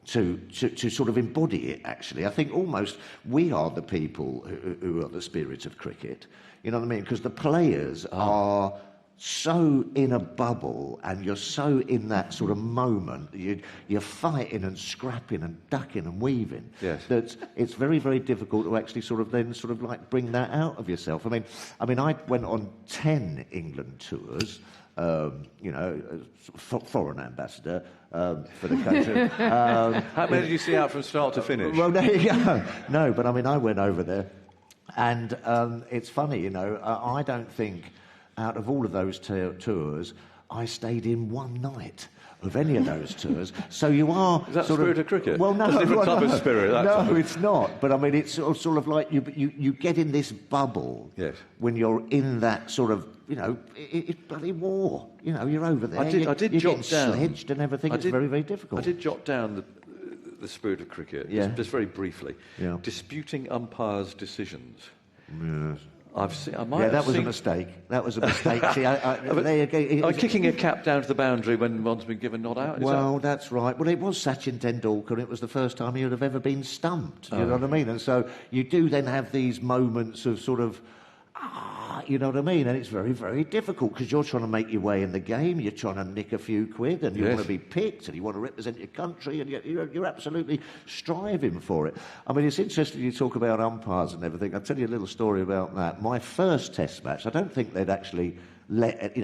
to sort of embody it. Actually, I think almost we are the people who are the spirit of cricket. You know what I mean? Because the players are so in a bubble, and you're so in that sort of moment, you're fighting and scrapping and ducking and weaving, that it's very, very difficult to actually sort of like bring that out of yourself. I mean, I went on 10 England tours, foreign ambassador for the country. How many did you see out from start to finish? Well, there you go. No, but I mean, I went over there, and it's funny, I don't think out of all of those tours, I stayed in one night of any of those tours. So you are... Is that spirit of cricket? Well, no. That's a different type of spirit. No, it's not. But I mean, it's sort of like you get in this bubble when you're in that sort of, it's bloody war. You're over there. I did you're jot down... sledged and everything. It's very, very difficult. I did jot down the spirit of cricket, just very briefly. Yeah. Disputing umpires' decisions. Yes. That was a mistake. That was a mistake. See, kicking a cap down to the boundary when one's been given not out. That's right. Well, it was Sachin Tendulkar, and it was the first time he would have ever been stumped. You know what I mean? And so you do then have these moments of sort of, you know what I mean? And it's very, very difficult because you're trying to make your way in the game. You're trying to nick a few quid, and you want to be picked, and you want to represent your country, and you're absolutely striving for it. I mean, it's interesting you talk about umpires and everything. I'll tell you a little story about that. My first Test match, I don't think they'd actually let,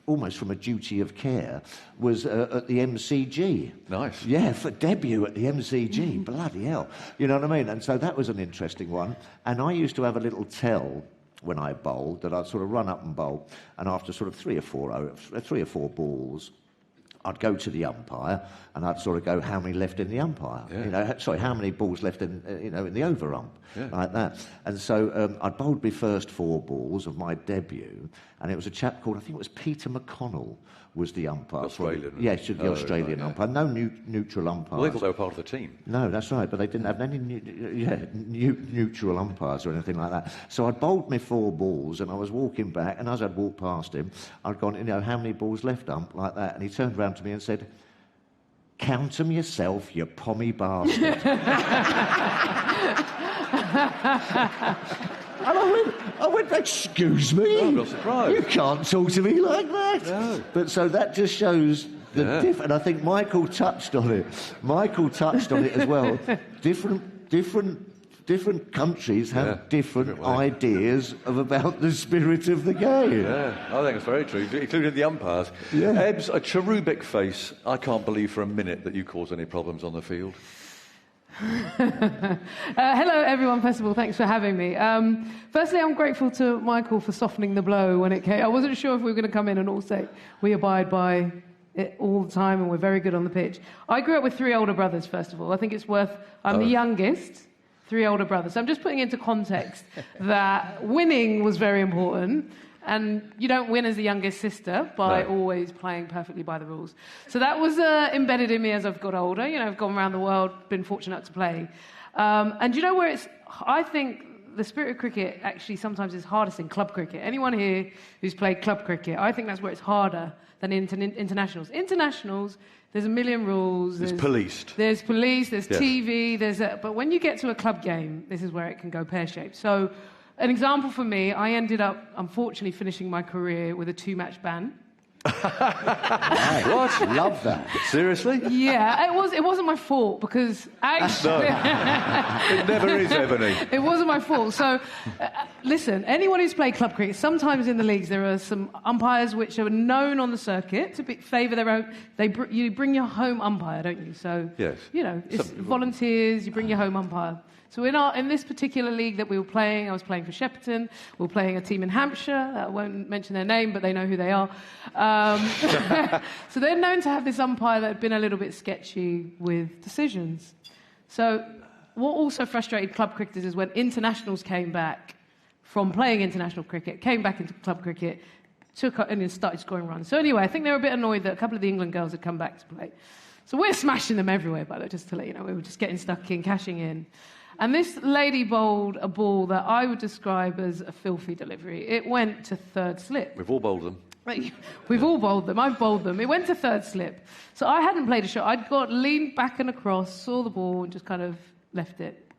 almost from a duty of care, was at the MCG. Nice. Yeah, for debut at the MCG. Bloody hell. You know what I mean? And so that was an interesting one. And I used to have a little tell when I bowled that I'd sort of run up and bowl, and after sort of three or four balls, I'd go to the umpire and I'd sort of go, how many left in the umpire? How many balls left in in the over ump, like that. And so I'd bowled my first 4 balls of my debut, and it was a chap called, I think it was Peter McConnell, was the umpire. Australian. Yes, the Australian umpire. No neutral umpires. Well, they thought they were part of the team. No, that's right, but they didn't have any neutral umpires or anything like that. So I'd bowled me 4 balls, and I was walking back, and as I'd walked past him, I'd gone, how many balls left, ump, like that, and he turned around to me and said, "Count 'em yourself, you pommy bastard." And I went, excuse me? I'm not surprised. You can't talk to me like that. No. But so that just shows the difference. And I think Michael touched on it. As well. Different countries have different ideas about the spirit of the game. Yeah, I think it's very true, including the umpires. Yeah. Ebbs, a cherubic face. I can't believe for a minute that you cause any problems on the field. Hello, everyone. First of all, thanks for having me. Firstly, I'm grateful to Michael for softening the blow when it came. I wasn't sure if we were going to come in and all say we abide by it all the time and we're very good on the pitch. I grew up with 3 older brothers, first of all. I think it's worth... I'm the youngest, 3 older brothers. So I'm just putting into context that winning was very important. And you don't win as the youngest sister by always playing perfectly by the rules. So that was embedded in me as I've got older. I've gone around the world, been fortunate to play. And you know where it's... I think the spirit of cricket actually sometimes is hardest in club cricket. Anyone here who's played club cricket, I think that's where it's harder than internationals. Internationals, there's a million rules. It's policed. There's police, there's TV, but when you get to a club game, this is where it can go pear-shaped. So... an example for me, I ended up, unfortunately, finishing my career with a 2-match ban. What? Love that. Seriously? Yeah, it wasn't my fault, because actually... No. It never is, Ebony. It wasn't my fault. So, listen, anyone who's played club cricket, sometimes in the leagues there are some umpires which are known on the circuit to favour their own... You bring your home umpire, don't you? So, yes. It's volunteers, you bring your home umpire. So in this particular league that we were playing, I was playing for Shepperton. We were playing a team in Hampshire. I won't mention their name, but they know who they are. So they're known to have this umpire that had been a little bit sketchy with decisions. So what also frustrated club cricketers is when internationals came back from playing international cricket, came back into club cricket, and then started scoring runs. So anyway, I think they were a bit annoyed that a couple of the England girls had come back to play. So we're smashing them everywhere, by the way, just to let you know. We were just getting stuck in, cashing in. And this lady bowled a ball that I would describe as a filthy delivery. It went to 3rd slip. We've all bowled them. We've all bowled them. I've bowled them. It went to 3rd slip. So I hadn't played a shot. I'd leaned back and across, saw the ball, and just kind of left it.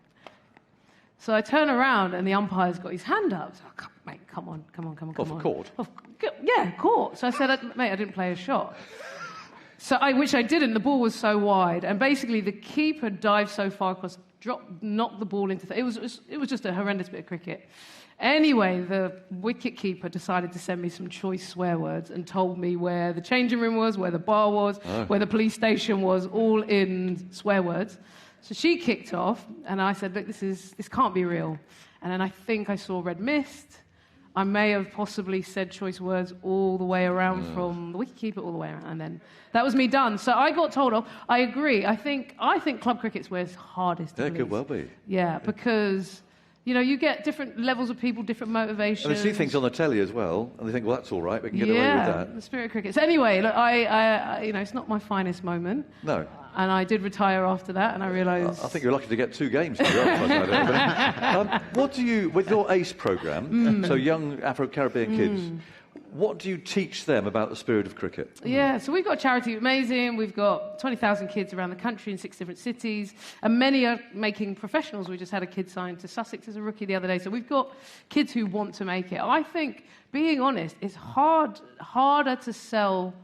So I turn around, and the umpire's got his hand up. So, mate, come on. Off court? Yeah, court. So I said, mate, I didn't play a shot. Which I didn't. The ball was so wide. And basically, the keeper dived so far across, knocked the ball into... It was just a horrendous bit of cricket. Anyway, the wicket-keeper decided to send me some choice swear words and told me where the changing room was, where the bar was, where the police station was, all in swear words. So she kicked off, and I said, look, this can't be real. And then I think I saw red mist. I may have possibly said choice words all the way around from the wicketkeeper all the way around, and then that was me done. So I got told off. I agree. I think club cricket's where it's hardest to Yeah, police. could well be. Yeah, because you get different levels of people, different motivations. And they see things on the telly as well, and they think, well, that's all right, we can get away with that. The spirit of cricket. So anyway, look, I it's not my finest moment. No. And I did retire after that, and I realised... I think you're lucky to get 2 games. What do you, with your ACE programme, so young Afro-Caribbean kids, what do you teach them about the spirit of cricket? Yeah, so we've got a charity, amazing. We've got 20,000 kids around the country in 6 different cities, and many are making professionals. We just had a kid signed to Sussex as a rookie the other day. So we've got kids who want to make it. I think, being honest, it's harder to sell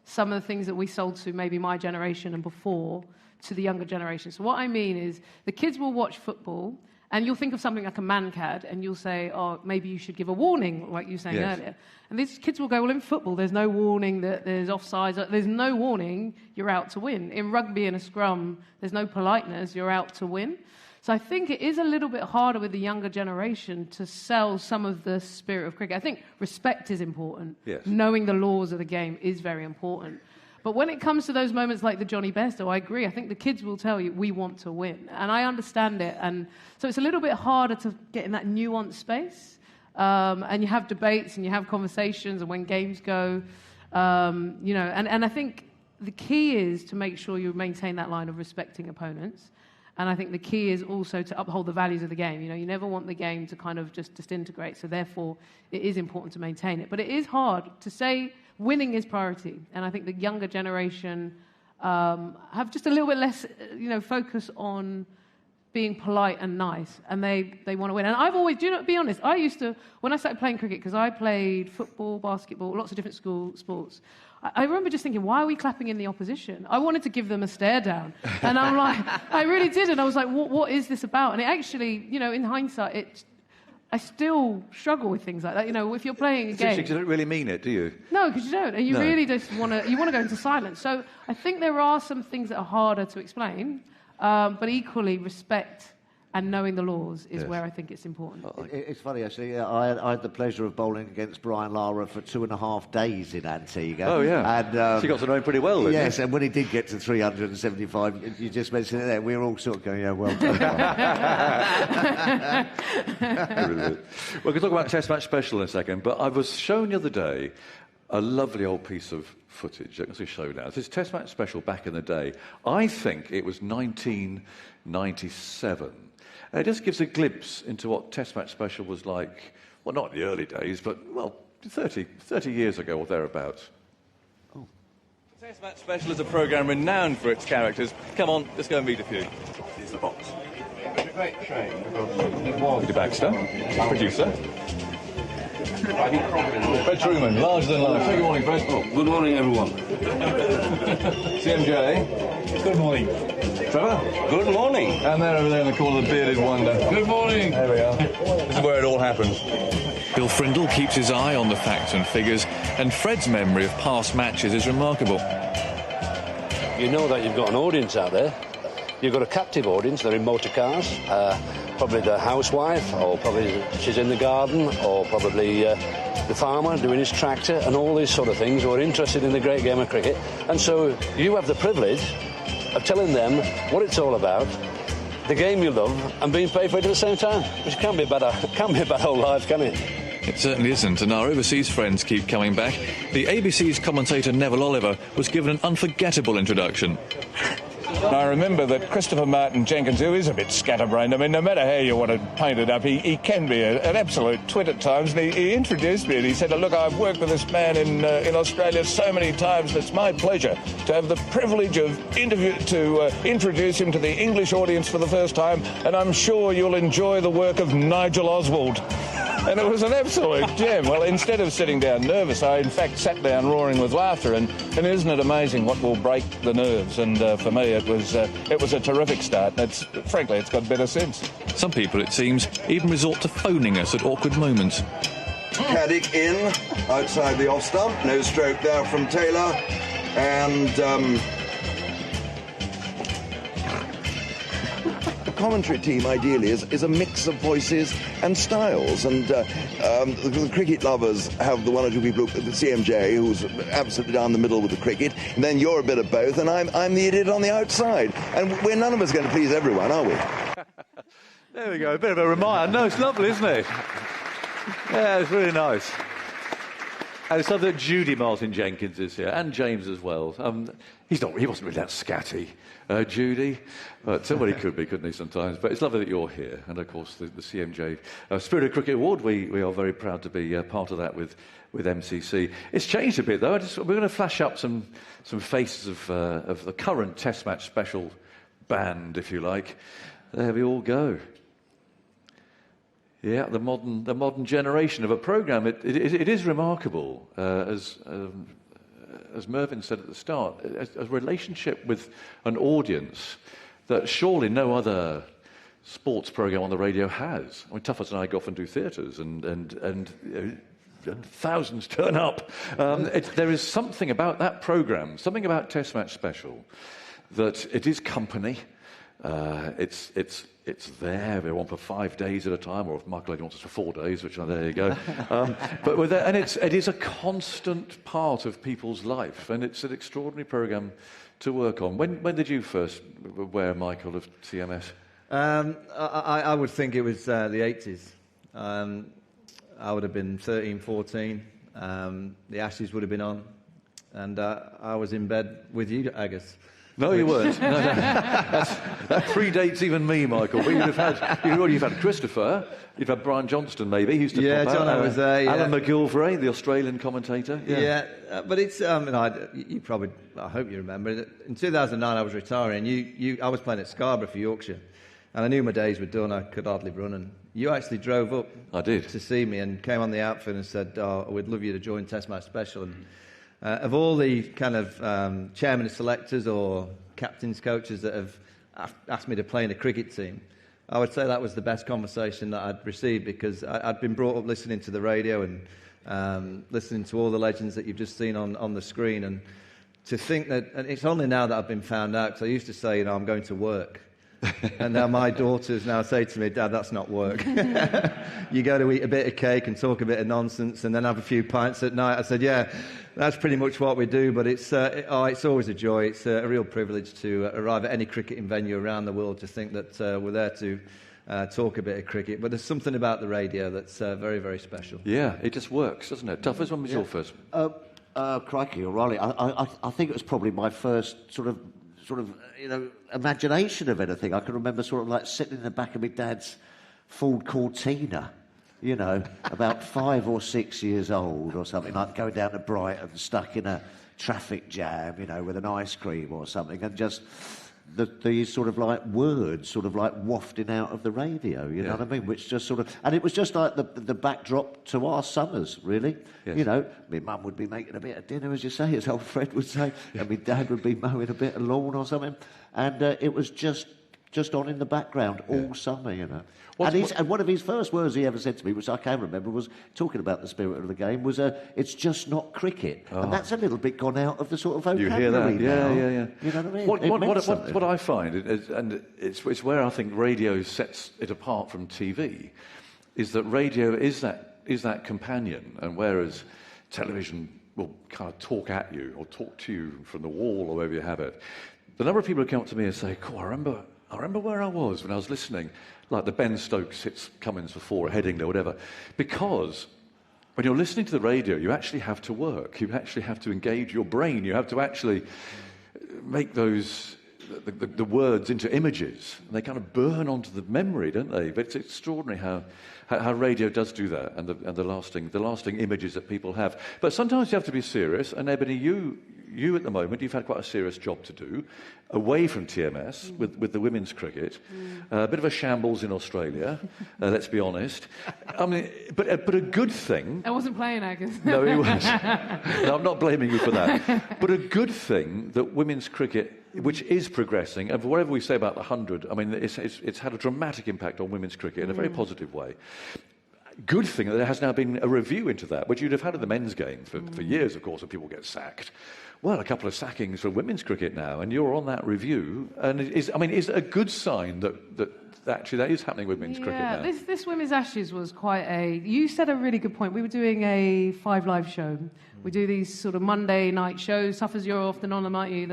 some of the things that we sold to maybe my generation and before to the younger generation. So what I mean is the kids will watch football and you'll think of something like a Mankad and you'll say, oh, maybe you should give a warning, like you were saying earlier. And these kids will go, well, in football, there's no warning that there's offsides. There's no warning, you're out to win. In rugby and a scrum, there's no politeness, you're out to win. So I think it is a little bit harder with the younger generation to sell some of the spirit of cricket. I think respect is important. Yes. Knowing the laws of the game is very important. But when it comes to those moments like the Johnny Bairstow, I agree. I think the kids will tell you, we want to win. And I understand it. And so it's a little bit harder to get in that nuanced space. And you have debates and you have conversations, and when games go, and I think the key is to make sure you maintain that line of respecting opponents. And I think the key is also to uphold the values of the game. You never want the game to kind of just disintegrate. So therefore, it is important to maintain it. But it is hard to say winning is priority. And I think the younger generation have just a little bit less, focus on being polite and nice. And they want to win. And I've always, be honest, I used to, when I started playing cricket, because I played football, basketball, lots of different school sports, I remember just thinking, why are we clapping in the opposition? I wanted to give them a stare down. And I'm like, I really did. And I was like, what is this about? And it actually, in hindsight, I still struggle with things like that. If you're playing a game... Because you don't really mean it, do you? No, because you don't. And you really just want to go into silence. So I think there are some things that are harder to explain, but equally respect and knowing the laws is where I think it's important. It's funny, actually. I had the pleasure of bowling against Brian Lara for 2.5 days in Antigua. Oh, yeah. And, so you got to know him pretty well, didn't you? Yes, and when he did get to 375, you just mentioned it there, we were all sort of going, yeah, well done. We're going to talk about Test Match Special in a second, but I was shown the other day a lovely old piece of footage. Let's show now. This is Test Match Special back in the day. I think it was 1997. It just gives a glimpse into what Test Match Special was like, well, not in the early days, but, 30 years ago or thereabouts. Oh. Test Match Special is a programme renowned for its characters. Come on, let's go and meet a few. Here's the box. Great train. Peter Baxter, producer. Fred Truman, larger than life. Good morning, Fred. Oh, good morning, everyone. CMJ. Good morning. Trevor. Good morning. And there over there in the corner, the bearded wonder. Good morning. There we are. This is where it all happens. Bill Frindle keeps his eye on the facts and figures, and Fred's memory of past matches is remarkable. You know that you've got an audience out there. You've got a captive audience. They're in motor cars. Probably the housewife, or probably she's in the garden, or probably the farmer doing his tractor, and all these sort of things who are interested in the great game of cricket. And so you have the privilege of telling them what it's all about, the game you love, and being paid for it at the same time, which can't be a bad whole life, can it? It certainly isn't, and our overseas friends keep coming back. The ABC's commentator Neville Oliver was given an unforgettable introduction. I remember that Christopher Martin Jenkins, who is a bit scatterbrained, I mean, no matter how you want to paint it up, he can be an absolute twit at times, and he introduced me, and he said, look, I've worked with this man in Australia so many times, and it's my pleasure to have the privilege of introduce him to the English audience for the first time, and I'm sure you'll enjoy the work of Nigel Oswald. And it was an absolute gem. Well, instead of sitting down nervous, I in fact sat down roaring with laughter. And isn't it amazing what will break the nerves? And for me, it was a terrific start. And frankly, it's got better since. Some people, it seems, even resort to phoning us at awkward moments. Caddick in, outside the off stump. No stroke there from Taylor. And commentary team ideally is a mix of voices and styles, and the cricket lovers have the one or two people, the CMJ, who's absolutely down the middle with the cricket, and then you're a bit of both, and I'm the idiot on the outside, and we're none of us going to please everyone, are we? There we go, a bit of a reminder. No, it's lovely, isn't it? Yeah, it's really nice. And it's lovely that Judy Martin Jenkins is here, and James as well. He wasn't really that scatty, Judy, but well, he could be, couldn't he, sometimes? But it's lovely that you're here, and of course the CMJ Spirit of Cricket Award. We are very proud to be part of that with MCC. It's changed a bit though. We're going to flash up some faces of the current Test Match Special band, if you like. There we all go. Yeah, the modern generation of a programme. It is remarkable, as Mervyn said at the start, a relationship with an audience that surely no other sports programme on the radio has. I mean, Tuffers and I go off and do theatres, and thousands turn up. There is something about that programme, something about Test Match Special, that it is company. It's it's there. They're on for 5 days at a time, or if Michael wants us for 4 days, which there you go. But with that, and it is a constant part of people's life, and it's an extraordinary programme to work on. When did you first wear, Michael, of TMS? I would think it was the 80s. I would have been 13, 14. The Ashes would have been on, and I was in bed with you, Agus. No, you weren't. No. That predates even me, Michael. But you've had Christopher, you've had Brian Johnston, maybe. He used to pop John out. was there. Yeah. Alan McGilvray, the Australian commentator. Yeah, but it's. You probably. I hope you remember. In 2009, I was retiring. I was playing at Scarborough for Yorkshire, and I knew my days were done. I could hardly run, and you actually drove up. I did. To see me and came on the outfit and said, "Oh, we'd love you to join Test Match Special." And of all the kind of chairman of selectors or captains, coaches that have asked me to play in a cricket team, I would say that was the best conversation that I'd received, because I'd been brought up listening to the radio and listening to all the legends that you've just seen on the screen. And to think that, and it's only now that I've been found out, because I used to say, I'm going to work. And now my daughters now say to me, Dad, that's not work. You go to eat a bit of cake and talk a bit of nonsense and then have a few pints at night. I said, yeah, that's pretty much what we do, but it's always a joy. It's a real privilege to arrive at any cricketing venue around the world, to think that we're there to talk a bit of cricket. But there's something about the radio that's very, very special. Yeah, it just works, doesn't it? Tuffers, when was your first? Crikey, O'Reilly. I think it was probably my first sort of imagination of anything. I can remember sort of like sitting in the back of my dad's Ford Cortina, about 5 or 6 years old or something, like going down to Brighton, stuck in a traffic jam, with an ice cream or something, and just these sort of like words sort of like wafting out of the radio, you know what I mean? Which just sort of, and it was just like the backdrop to our summers, really. Yes. My mum would be making a bit of dinner, as you say, as old Fred would say, and my dad would be mowing a bit of lawn or something, and it was just on in the background all summer, And one of his first words he ever said to me, which I can remember, was talking about the spirit of the game, was, it's just not cricket. And that's a little bit gone out of the sort of vocabulary. You hear that? Now. Yeah. You know what I mean? What I find, and it's where I think radio sets it apart from TV, is that radio is that companion, and whereas television will kind of talk at you or talk to you from the wall or wherever you have it, the number of people who come up to me and say, "Cool, I remember where I was when I was listening," like the Ben Stokes hits Cummins for 4 at Headingley or whatever, because when you're listening to the radio, you actually have to work. You actually have to engage your brain. You have to actually make those the words into images, and they kind of burn onto the memory, don't they? But it's extraordinary how radio does do that, and the lasting images that people have. But sometimes you have to be serious. And Ebony, you at the moment, you've had quite a serious job to do away from TMS with the women's cricket. A bit of a shambles in Australia, let's be honest. I mean, but a good thing. I wasn't playing, Agus. No, he was. No, I'm not blaming you for that. But a good thing that women's cricket, which is progressing, and for whatever we say about the 100, I mean, it's had a dramatic impact on women's cricket in a very positive way. Good thing that there has now been a review into that, which you'd have had in the men's game for years, of course, and people get sacked. Well, a couple of sackings for women's cricket now, and you're on that review. And is it a good sign that actually that is happening with women's cricket now? This Women's Ashes was quite you said a really good point. We were doing a 5 Live show. We do these sort of Monday night shows. Suffers, you're often on them, aren't you?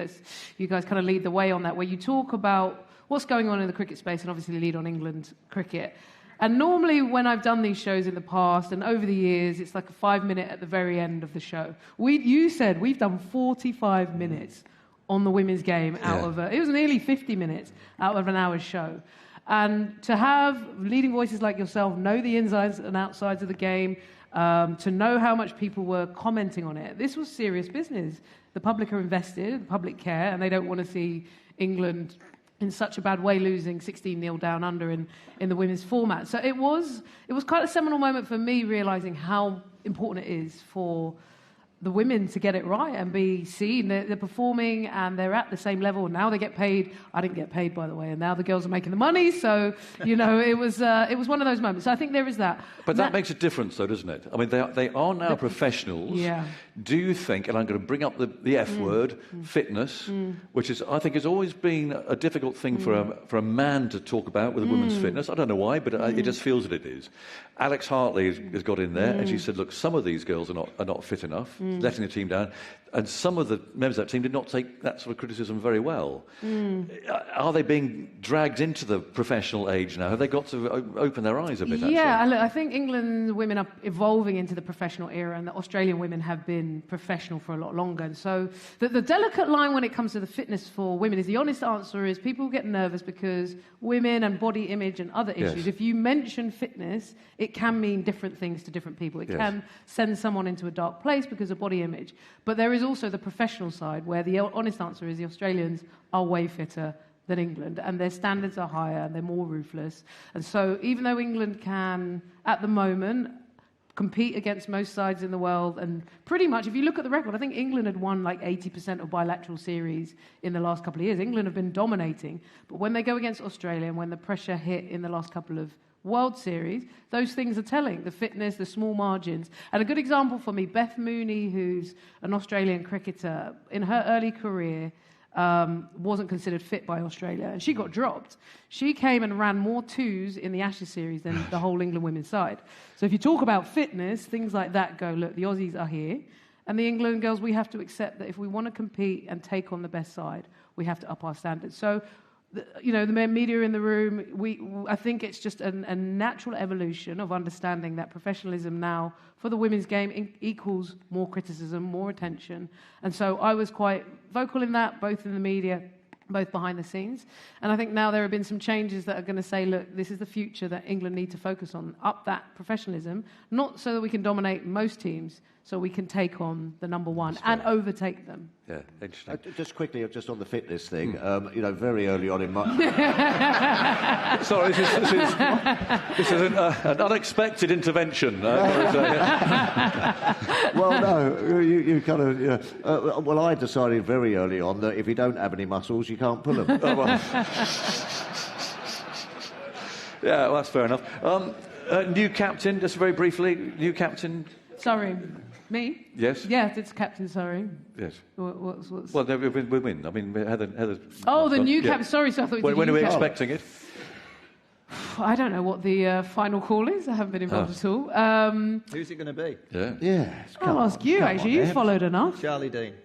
You guys kind of lead the way on that, where you talk about what's going on in the cricket space and obviously lead on England cricket. And normally when I've done these shows in the past and over the years, it's like a 5-minute at the very end of the show. You said we've done 45 minutes on the women's game out of it was nearly 50 minutes out of an hour's show. And to have leading voices like yourself know the insides and outsides of the game, to know how much people were commenting on it, this was serious business. The public are invested, the public care, and they don't want to see England in such a bad way, losing 16-0 down under in the women's format. So it was quite a seminal moment for me, realising how important it is for the women to get it right and be seen. They're performing and they're at the same level. Now they get paid. I didn't get paid, by the way, and now the girls are making the money. So, it was one of those moments. So I think there is that. But that makes a difference, though, doesn't it? I mean, they are now professionals. Yeah. Do you think, and I'm going to bring up the F word, fitness, which I think has always been a difficult thing for a man to talk about with a woman's fitness. I don't know why, but it just feels that it is. Alex Hartley has got in there, and she said, look, some of these girls are not fit enough, letting the team down, and some of the members of that team did not take that sort of criticism very well. Are they being dragged into the professional age now? Have they got to open their eyes a bit? Yeah, look, I think England women are evolving into the professional era, and the Australian women have been professional for a lot longer. And so the delicate line when it comes to the fitness for women is, the honest answer is, people get nervous because women and body image and other issues, if you mention fitness, it can mean different things to different people. It can send someone into a dark place because of body image. But there is also the professional side, where the honest answer is the Australians are way fitter than England, and their standards are higher and they're more ruthless. And so even though England can, at the moment, compete against most sides in the world, and pretty much, if you look at the record, I think England had won like 80% of bilateral series in the last couple of years. England have been dominating, but when they go against Australia and when the pressure hit in the last couple of World Series, those things are telling. The fitness, the small margins. And a good example for me, Beth Mooney, who's an Australian cricketer, in her early career, wasn't considered fit by Australia, and she got dropped. She came and ran more twos in the Ashes series than the whole England women's side. So if you talk about fitness, things like that go, look, the Aussies are here, and the England girls, we have to accept that if we want to compete and take on the best side, we have to up our standards. So the media in the room, I think it's just a natural evolution of understanding that professionalism now for the women's game equals more criticism, more attention. And so I was quite vocal in that, both in the media, both behind the scenes. And I think now there have been some changes that are going to say, look, this is the future that England need to focus on, up that professionalism, not so that we can dominate most teams, so we can take on the number one and overtake them. Yeah, interesting. Just quickly, just on the fitness thing, very early on in my... Sorry, this is an unexpected intervention. Well, no, you kind of... well, I decided very early on that if you don't have any muscles, you can't pull them. Yeah, well, that's fair enough. New captain, just very briefly, new captain... Sorry, me? Yes. Yeah, it's Captain Surrey. Yes. What's... Well, we win. I mean, Heather. Oh, the new captain. Sorry, so I thought you when are we expecting it? I don't know what the final call is. I haven't been involved at all. Who's it going to be? Yeah. I'll ask you. Actually, you followed enough. Charlie Dean.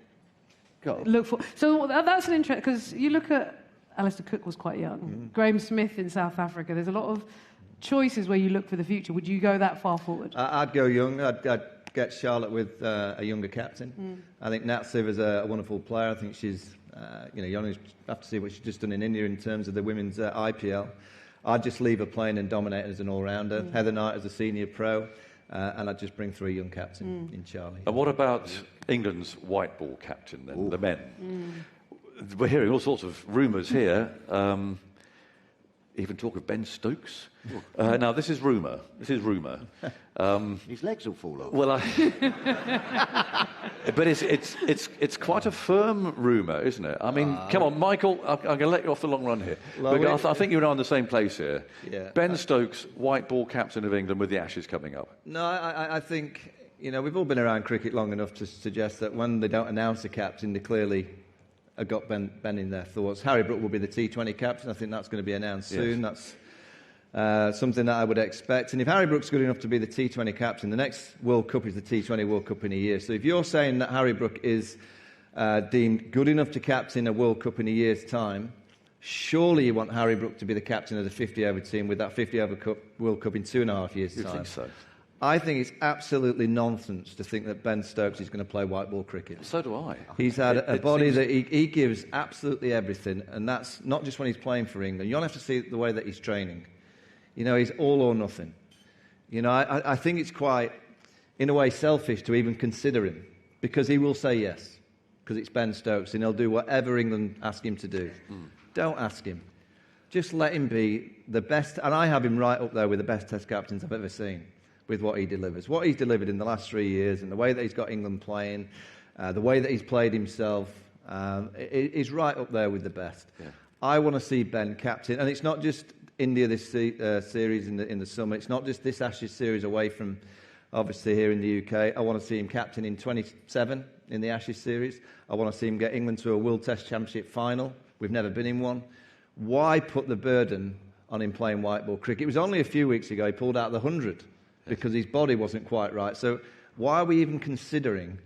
Look for. So that's an interest, because you look at Alistair Cook was quite young. Graham Smith in South Africa. There's a lot of choices where you look for the future. Would you go that far forward? I'd go young. I'd get Charlotte with a younger captain. I think Nat Siv is a wonderful player. I think she's, you only have to see what she's just done in India in terms of the women's IPL. I'd just leave her playing and dominate as an all-rounder. Heather Knight as a senior pro, and I'd just bring through a young captain in Charlie. And what about England's white ball captain then, the men? We're hearing all sorts of rumours here. Even talk of Ben Stokes. Now, this is rumour. His legs will fall off. Well, but it's quite a firm rumour, isn't it? I mean, come on, Michael, I'm going to let you off the long run here. I think you and I are in the same place here. Yeah. Ben Stokes, white ball captain of England with the Ashes coming up. No, I think, we've all been around cricket long enough to suggest that when they don't announce a captain, they clearly have got Ben in their thoughts. Harry Brook will be the T20 captain. I think that's going to be announced soon. That's something that I would expect. And if Harry Brook's good enough to be the T20 captain, the next World Cup is the T20 World Cup in a year. So if you're saying that Harry Brook is deemed good enough to captain a World Cup in a year's time, surely you want Harry Brook to be the captain of the 50-over team with that 50-over World Cup in 2.5 years' time. You think so? I think it's absolutely nonsense to think that Ben Stokes is going to play white ball cricket. So do I. He's had a body that he gives absolutely everything, and that's not just when he's playing for England. You don't have to see the way that he's training. He's all or nothing. I think it's quite, in a way, selfish to even consider him, because he will say yes, because it's Ben Stokes, and he'll do whatever England ask him to do. Don't ask him. Just let him be the best, and I have him right up there with the best Test captains I've ever seen. with what he delivers. What he's delivered in the last 3 years and the way that he's got England playing, the way that he's played himself, is right up there with the best. Yeah. I want to see Ben captain, and it's not just India this series in the summer. It's not just this Ashes series away from, obviously, here in the UK. I want to see him captain in 27 in the Ashes series. I want to see him get England to a World Test Championship final. We've never been in one. Why put the burden on him playing white ball cricket? It was only a few weeks ago he pulled out the 100 because his body wasn't quite right. So why are we even considering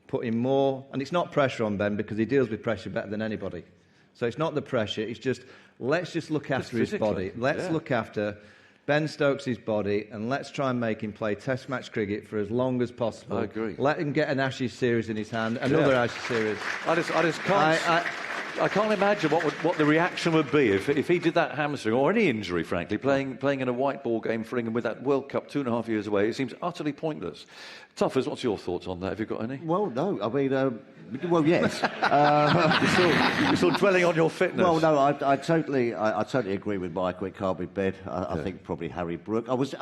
putting more? And it's not pressure on Ben because he deals with pressure better than anybody. So it's not the pressure. It's just, let's just look after his body. Let's look after Ben Stokes' body, and let's try and make him play Test match cricket for as long as possible. I agree. Let him get an Ashes series in his hand, another Ashes series. I just can't. I can't imagine what the reaction would be if he did that hamstring or any injury, frankly, playing in a white ball game for England with that World Cup 2.5 years away. It seems utterly pointless. Tuffers, what's your thoughts on that? Have you got any? Well, no. I mean, well, yes. You're still dwelling on your fitness. Well, no, I totally agree with Michael. It can't be Ben. I think probably Harry Brook. I was.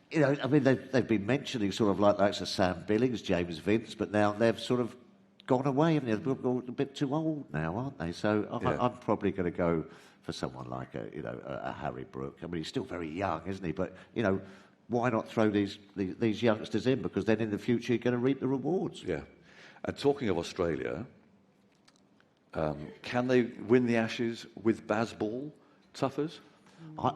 You know, I mean, they've been mentioning sort of like that's a Sam Billings, James Vince, but now they've sort of gone away, haven't they? They're a bit too old now, aren't they? So I'm probably going to go for someone like a Harry Brook. I mean, he's still very young, isn't he? But why not throw these youngsters in? Because then in the future you're going to reap the rewards. Yeah. And talking of Australia, can they win the Ashes with Bazball, Tuffers?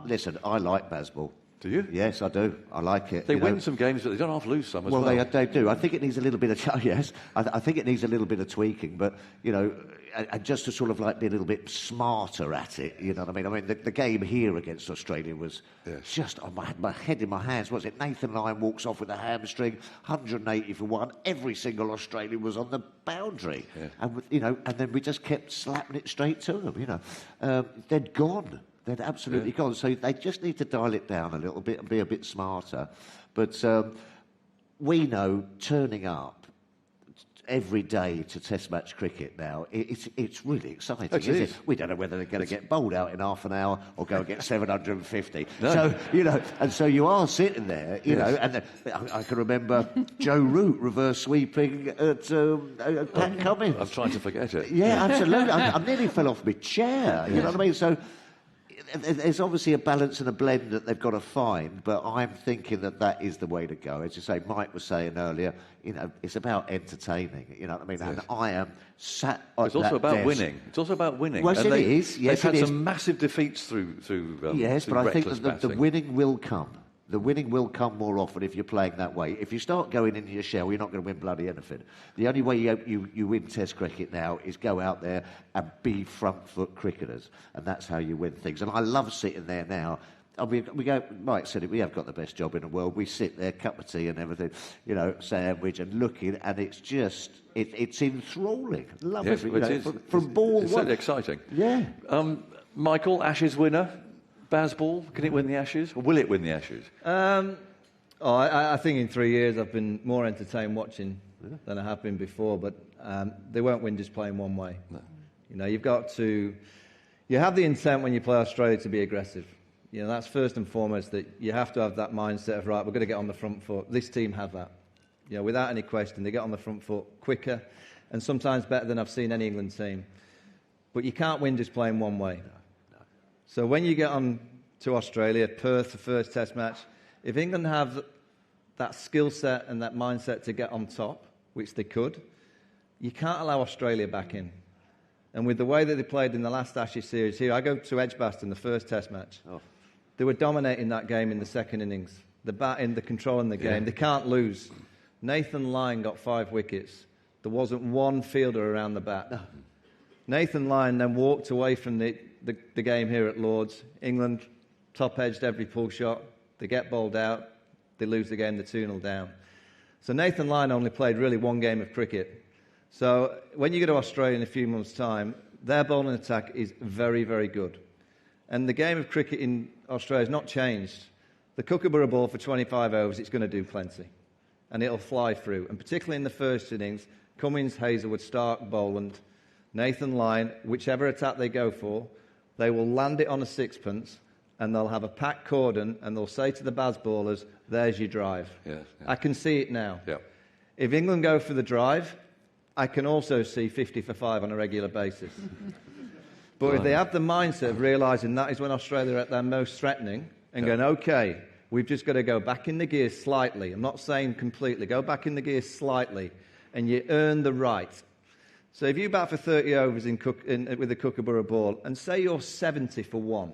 Listen, I like Bazball. Do you? Yes, I do. I like it. They win some games, but they don't have to lose some as well. Well, they do. I think it needs a little bit of... Yes, I think it needs a little bit of tweaking, but, and just to sort of like be a little bit smarter at it, you know what I mean? I mean, the game here against Australia was just... I had my head in my hands. Was it Nathan Lyon walks off with a hamstring, 180 for one. Every single Australian was on the boundary. Yeah. And then we just kept slapping it straight to them, They'd gone. They're absolutely gone. So they just need to dial it down a little bit and be a bit smarter. But we know turning up every day to Test match cricket now, it's really exciting, isn't it? We don't know whether they're going to get bowled out in half an hour or go and get 750. No. So, and so you are sitting there, and I can remember Joe Root reverse sweeping at Pat Cummins. I'm trying to forget it. Yeah, absolutely. I nearly fell off my chair, you know what I mean? So there's obviously a balance and a blend that they've got to find, but I'm thinking that is the way to go. As you say, Mike was saying earlier, it's about entertaining, you know what I mean? Yes. And I am sat on It's also about winning. It's also about winning. Well, it is. Yes, they've had some massive defeats through yes, but I think that the batting. winning will come. The winning will come more often if you're playing that way. If you start going into your shell, you're not going to win bloody anything. The only way you win Test cricket now is go out there and be front foot cricketers, and that's how you win things. And I love sitting there now. I mean, Mike said it, we have got the best job in the world. We sit there, cup of tea and everything, sandwich and looking, and it's just, it's enthralling. Love yes, it. From ball it's one. certainly exciting. Yeah. Michael, Ashes winner. Bazball, can it win the Ashes? Or will it win the Ashes? I think in 3 years I've been more entertained watching than I have been before, but they won't win just playing one way. No. You have the intent when you play Australia to be aggressive. That's first and foremost, that you have to have that mindset of, right, we're going to get on the front foot. This team have that. Without any question, they get on the front foot quicker and sometimes better than I've seen any England team. But you can't win just playing one way. So when you get on to Australia, Perth, the first Test match, if England have that skill set and that mindset to get on top, which they could, you can't allow Australia back in. And with the way that they played in the last Ashes series here, I go to Edgbaston, the first Test match. They were dominating that game in the second innings. The batting, the control in the game. They can't lose. Nathan Lyon got 5 wickets. There wasn't one fielder around the bat. Nathan Lyon then walked away from the game here at Lord's. England top-edged every pull shot. They get bowled out. They lose the game. They're 2-0 down. So Nathan Lyon only played really one game of cricket. So when you go to Australia in a few months' time, their bowling attack is very, very good. And the game of cricket in Australia has not changed. The Kookaburra ball for 25 overs, it's going to do plenty. And it'll fly through. And particularly in the first innings, Cummins, Hazelwood, Stark, Boland, Nathan Lyon, whichever attack they go for, they will land it on a sixpence, and they'll have a packed cordon, and they'll say to the Bazballers, there's your drive. I can see it now. If England go for the drive, I can also see 50 for 5 on a regular basis. But if they have the mindset of realising that is when Australia are at their most threatening, and going, OK, we've just got to go back in the gears slightly. I'm not saying completely. Go back in the gears slightly, and you earn the right. So if you bat for 30 overs with a Kookaburra ball, and say you're 70 for 1,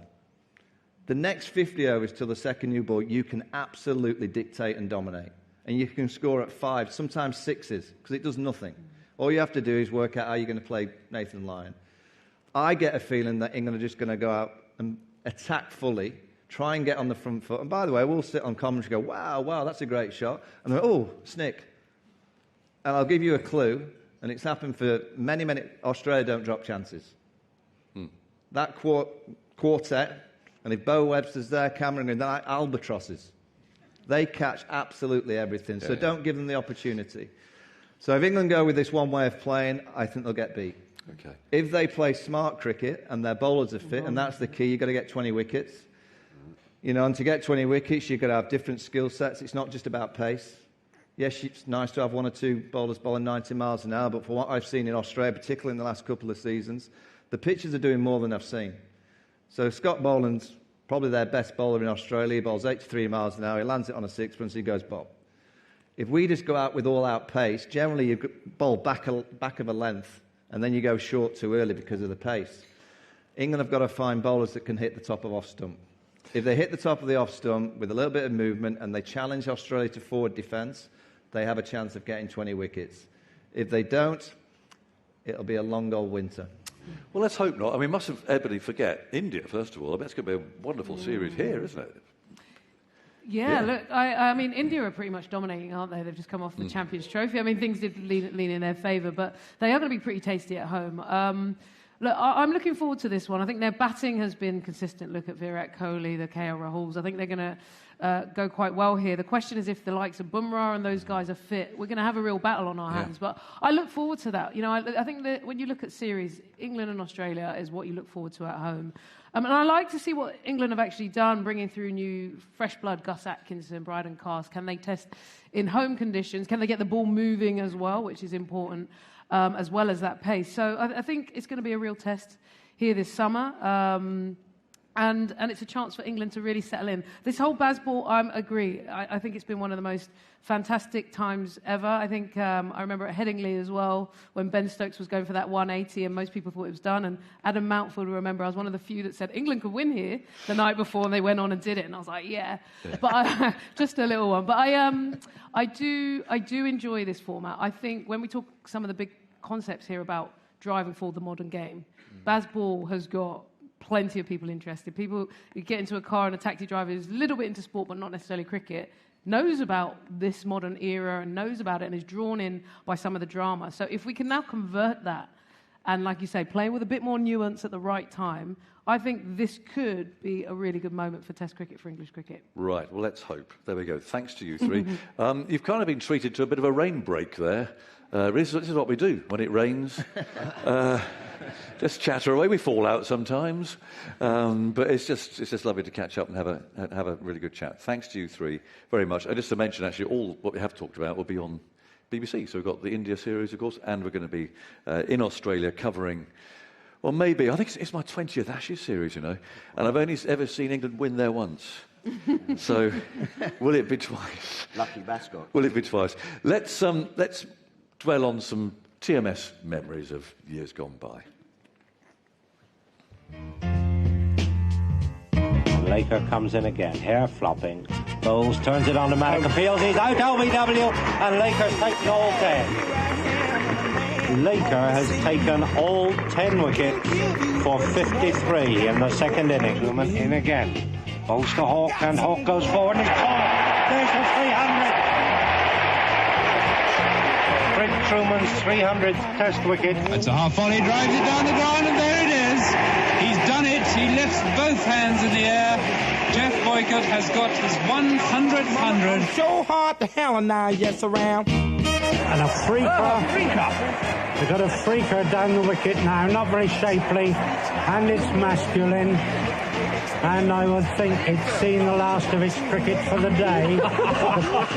the next 50 overs till the second new ball, you can absolutely dictate and dominate. And you can score at 5, sometimes 6s, because it does nothing. All you have to do is work out how you're going to play Nathan Lyon. I get a feeling that England are just going to go out and attack fully, try and get on the front foot. And by the way, we'll sit on commentary and go, wow, that's a great shot. And then, oh, snick. And I'll give you a clue, and it's happened for many, Australia don't drop chances. That quartet, and if Bo Webster's there, Cameron, and they're albatrosses. They catch absolutely everything, so don't give them the opportunity. So if England go with this one way of playing, I think they'll get beat. If they play smart cricket and their bowlers are fit, and that's the key, you've got to get 20 wickets. You know, and to get 20 wickets, you've got to have different skill sets. It's not just about pace. Yes, it's nice to have 1 or 2 bowlers bowling 90 miles an hour, but for what I've seen in Australia, particularly in the last couple of seasons, the pitchers are doing more than I've seen. So Scott Boland's probably their best bowler in Australia. He bowls 83 miles an hour. He lands it on a sixpence. He goes bop. If we just go out with all-out pace, generally you bowl back of a length, and then you go short too early because of the pace. England have got to find bowlers that can hit the top of off stump. If they hit the top of the off stump with a little bit of movement and they challenge Australia to forward defence, they have a chance of getting 20 wickets. If they don't, it'll be a long old winter. Well, let's hope not. I mean, mustn't Ebony forget India, first of all. I bet it's going to be a wonderful series here, isn't it? Yeah, look, I mean, India are pretty much dominating, aren't they? They've just come off the Champions Trophy. I mean, things did lean in their favour, but they are going to be pretty tasty at home. Look, I'm looking forward to this one. I think their batting has been consistent. Look at Virat Kohli, the KL Rahuls. I think they're going to go quite well here. The question is if the likes of Bumrah and those guys are fit, we're going to have a real battle on our hands. But I look forward to that. You know, I think that when you look at series, England and Australia is what you look forward to at home. And I like to see what England have actually done, bringing through new fresh blood, Gus Atkinson, Bryden Cast. Can they test in home conditions? Can they get the ball moving as well, which is important, as well as that pace? So I think it's going to be a real test here this summer. And it's a chance for England to really settle in. This whole Bazball, I agree. I think it's been one of the most fantastic times ever. I think I remember at Headingley as well, when Ben Stokes was going for that 180 and most people thought it was done. And Adam Mountford, remember, I was one of the few that said England could win here the night before, and they went on and did it. And I was like, yeah. But just a little one. But I do enjoy this format. I think when we talk some of the big concepts here about driving forward the modern game, Bazball has got plenty of people interested. People who get into a car and a taxi driver who's a little bit into sport but not necessarily cricket, knows about this modern era and knows about it and is drawn in by some of the drama. So if we can now convert that and, like you say, play with a bit more nuance at the right time, I think this could be a really good moment for Test cricket, for English cricket. Right, well, let's hope. There we go. Thanks to you three. You've kind of been treated to a bit of a rain break there. This is what we do when it rains. Just chatter away. We fall out sometimes, but it's just lovely to catch up and have a really good chat. Thanks to you three very much. And just to mention, actually, all what we have talked about will be on BBC. So we've got the India series, of course, and we're going to be in Australia covering. Well, maybe I think it's my 20th Ashes series, you know, and I've only ever seen England win there once. So, will it be twice? Lucky mascot. Will it be twice? Let's dwell on some TMS memories of years gone by. Laker comes in again, hair flopping. Bowles turns it on to Mankad. He's out, LBW, and Laker's taken all 10. Laker has taken all 10 wickets for 53 in the second innings. Truman in again. Bowles to Hawke, and Hawke goes forward and he's caught. There's the 300. Fred Truman's 300th Test wicket. It's a half volley, drives it down the ground, and there it is. He's done it. He lifts both hands in the air. Jeff Boycott has got his 100th 100. So hard to hell now, yes, around. And a freaker. They've got a freaker down the wicket now, not very shapely. and it's masculine, and I would think it's seen the last of its cricket for the day.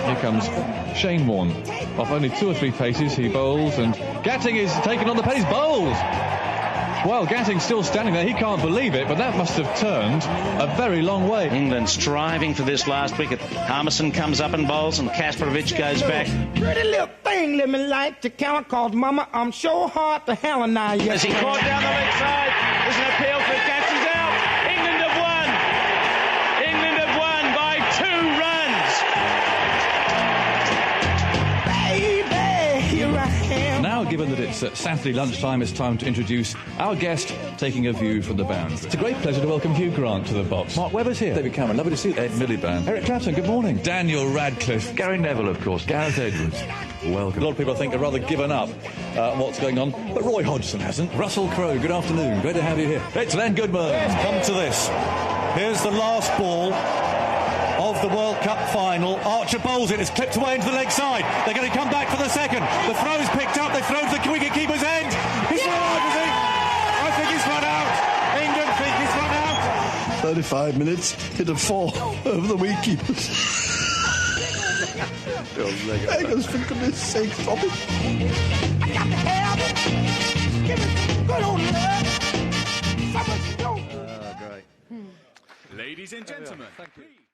Here comes Shane Warne. Off only 2 or 3 paces, he bowls, and Gatting is taken on the pace, bowls! Well, Gatting's still standing there. He can't believe it, but that must have turned a very long way. England striving for this last wicket. Harmison comes up and bowls, and Kasparovich goes back. Pretty little thing, let me like to count, cause mama, I'm sure hard to hell and now. As he caught down the leg side, there's an appeal for Catson's out. England have won. England have won by 2 runs. Baby, here I am. Now, given that it's Saturday lunchtime, it's time to introduce our guest taking a view from the boundary. It's a great pleasure to welcome Hugh Grant to the box. Mark Webber's here. David Cameron, lovely to see you. Ed Miliband. Eric Clapton, good morning. Daniel Radcliffe. Gary Neville, of course. Gareth Edwards. Welcome. A lot of people, I think, have rather given up on what's going on, but Roy Hodgson hasn't. Russell Crowe, good afternoon. Great to have you here. It's Len Goodman. Come to this. Here's the last ball of the World Cup final. Archer bowls it. It's clipped away into the leg side. They're going to come back for the second. The throw's picked up. They throw to the wicket-keeper's end. He's run out, is he? I think he's run out. England think he's run out. 35 minutes, hit a 4 over the wicket-keepers. Beggars, for goodness sake, stop it. I got to have it. Give it good old love. Ladies and gentlemen, please.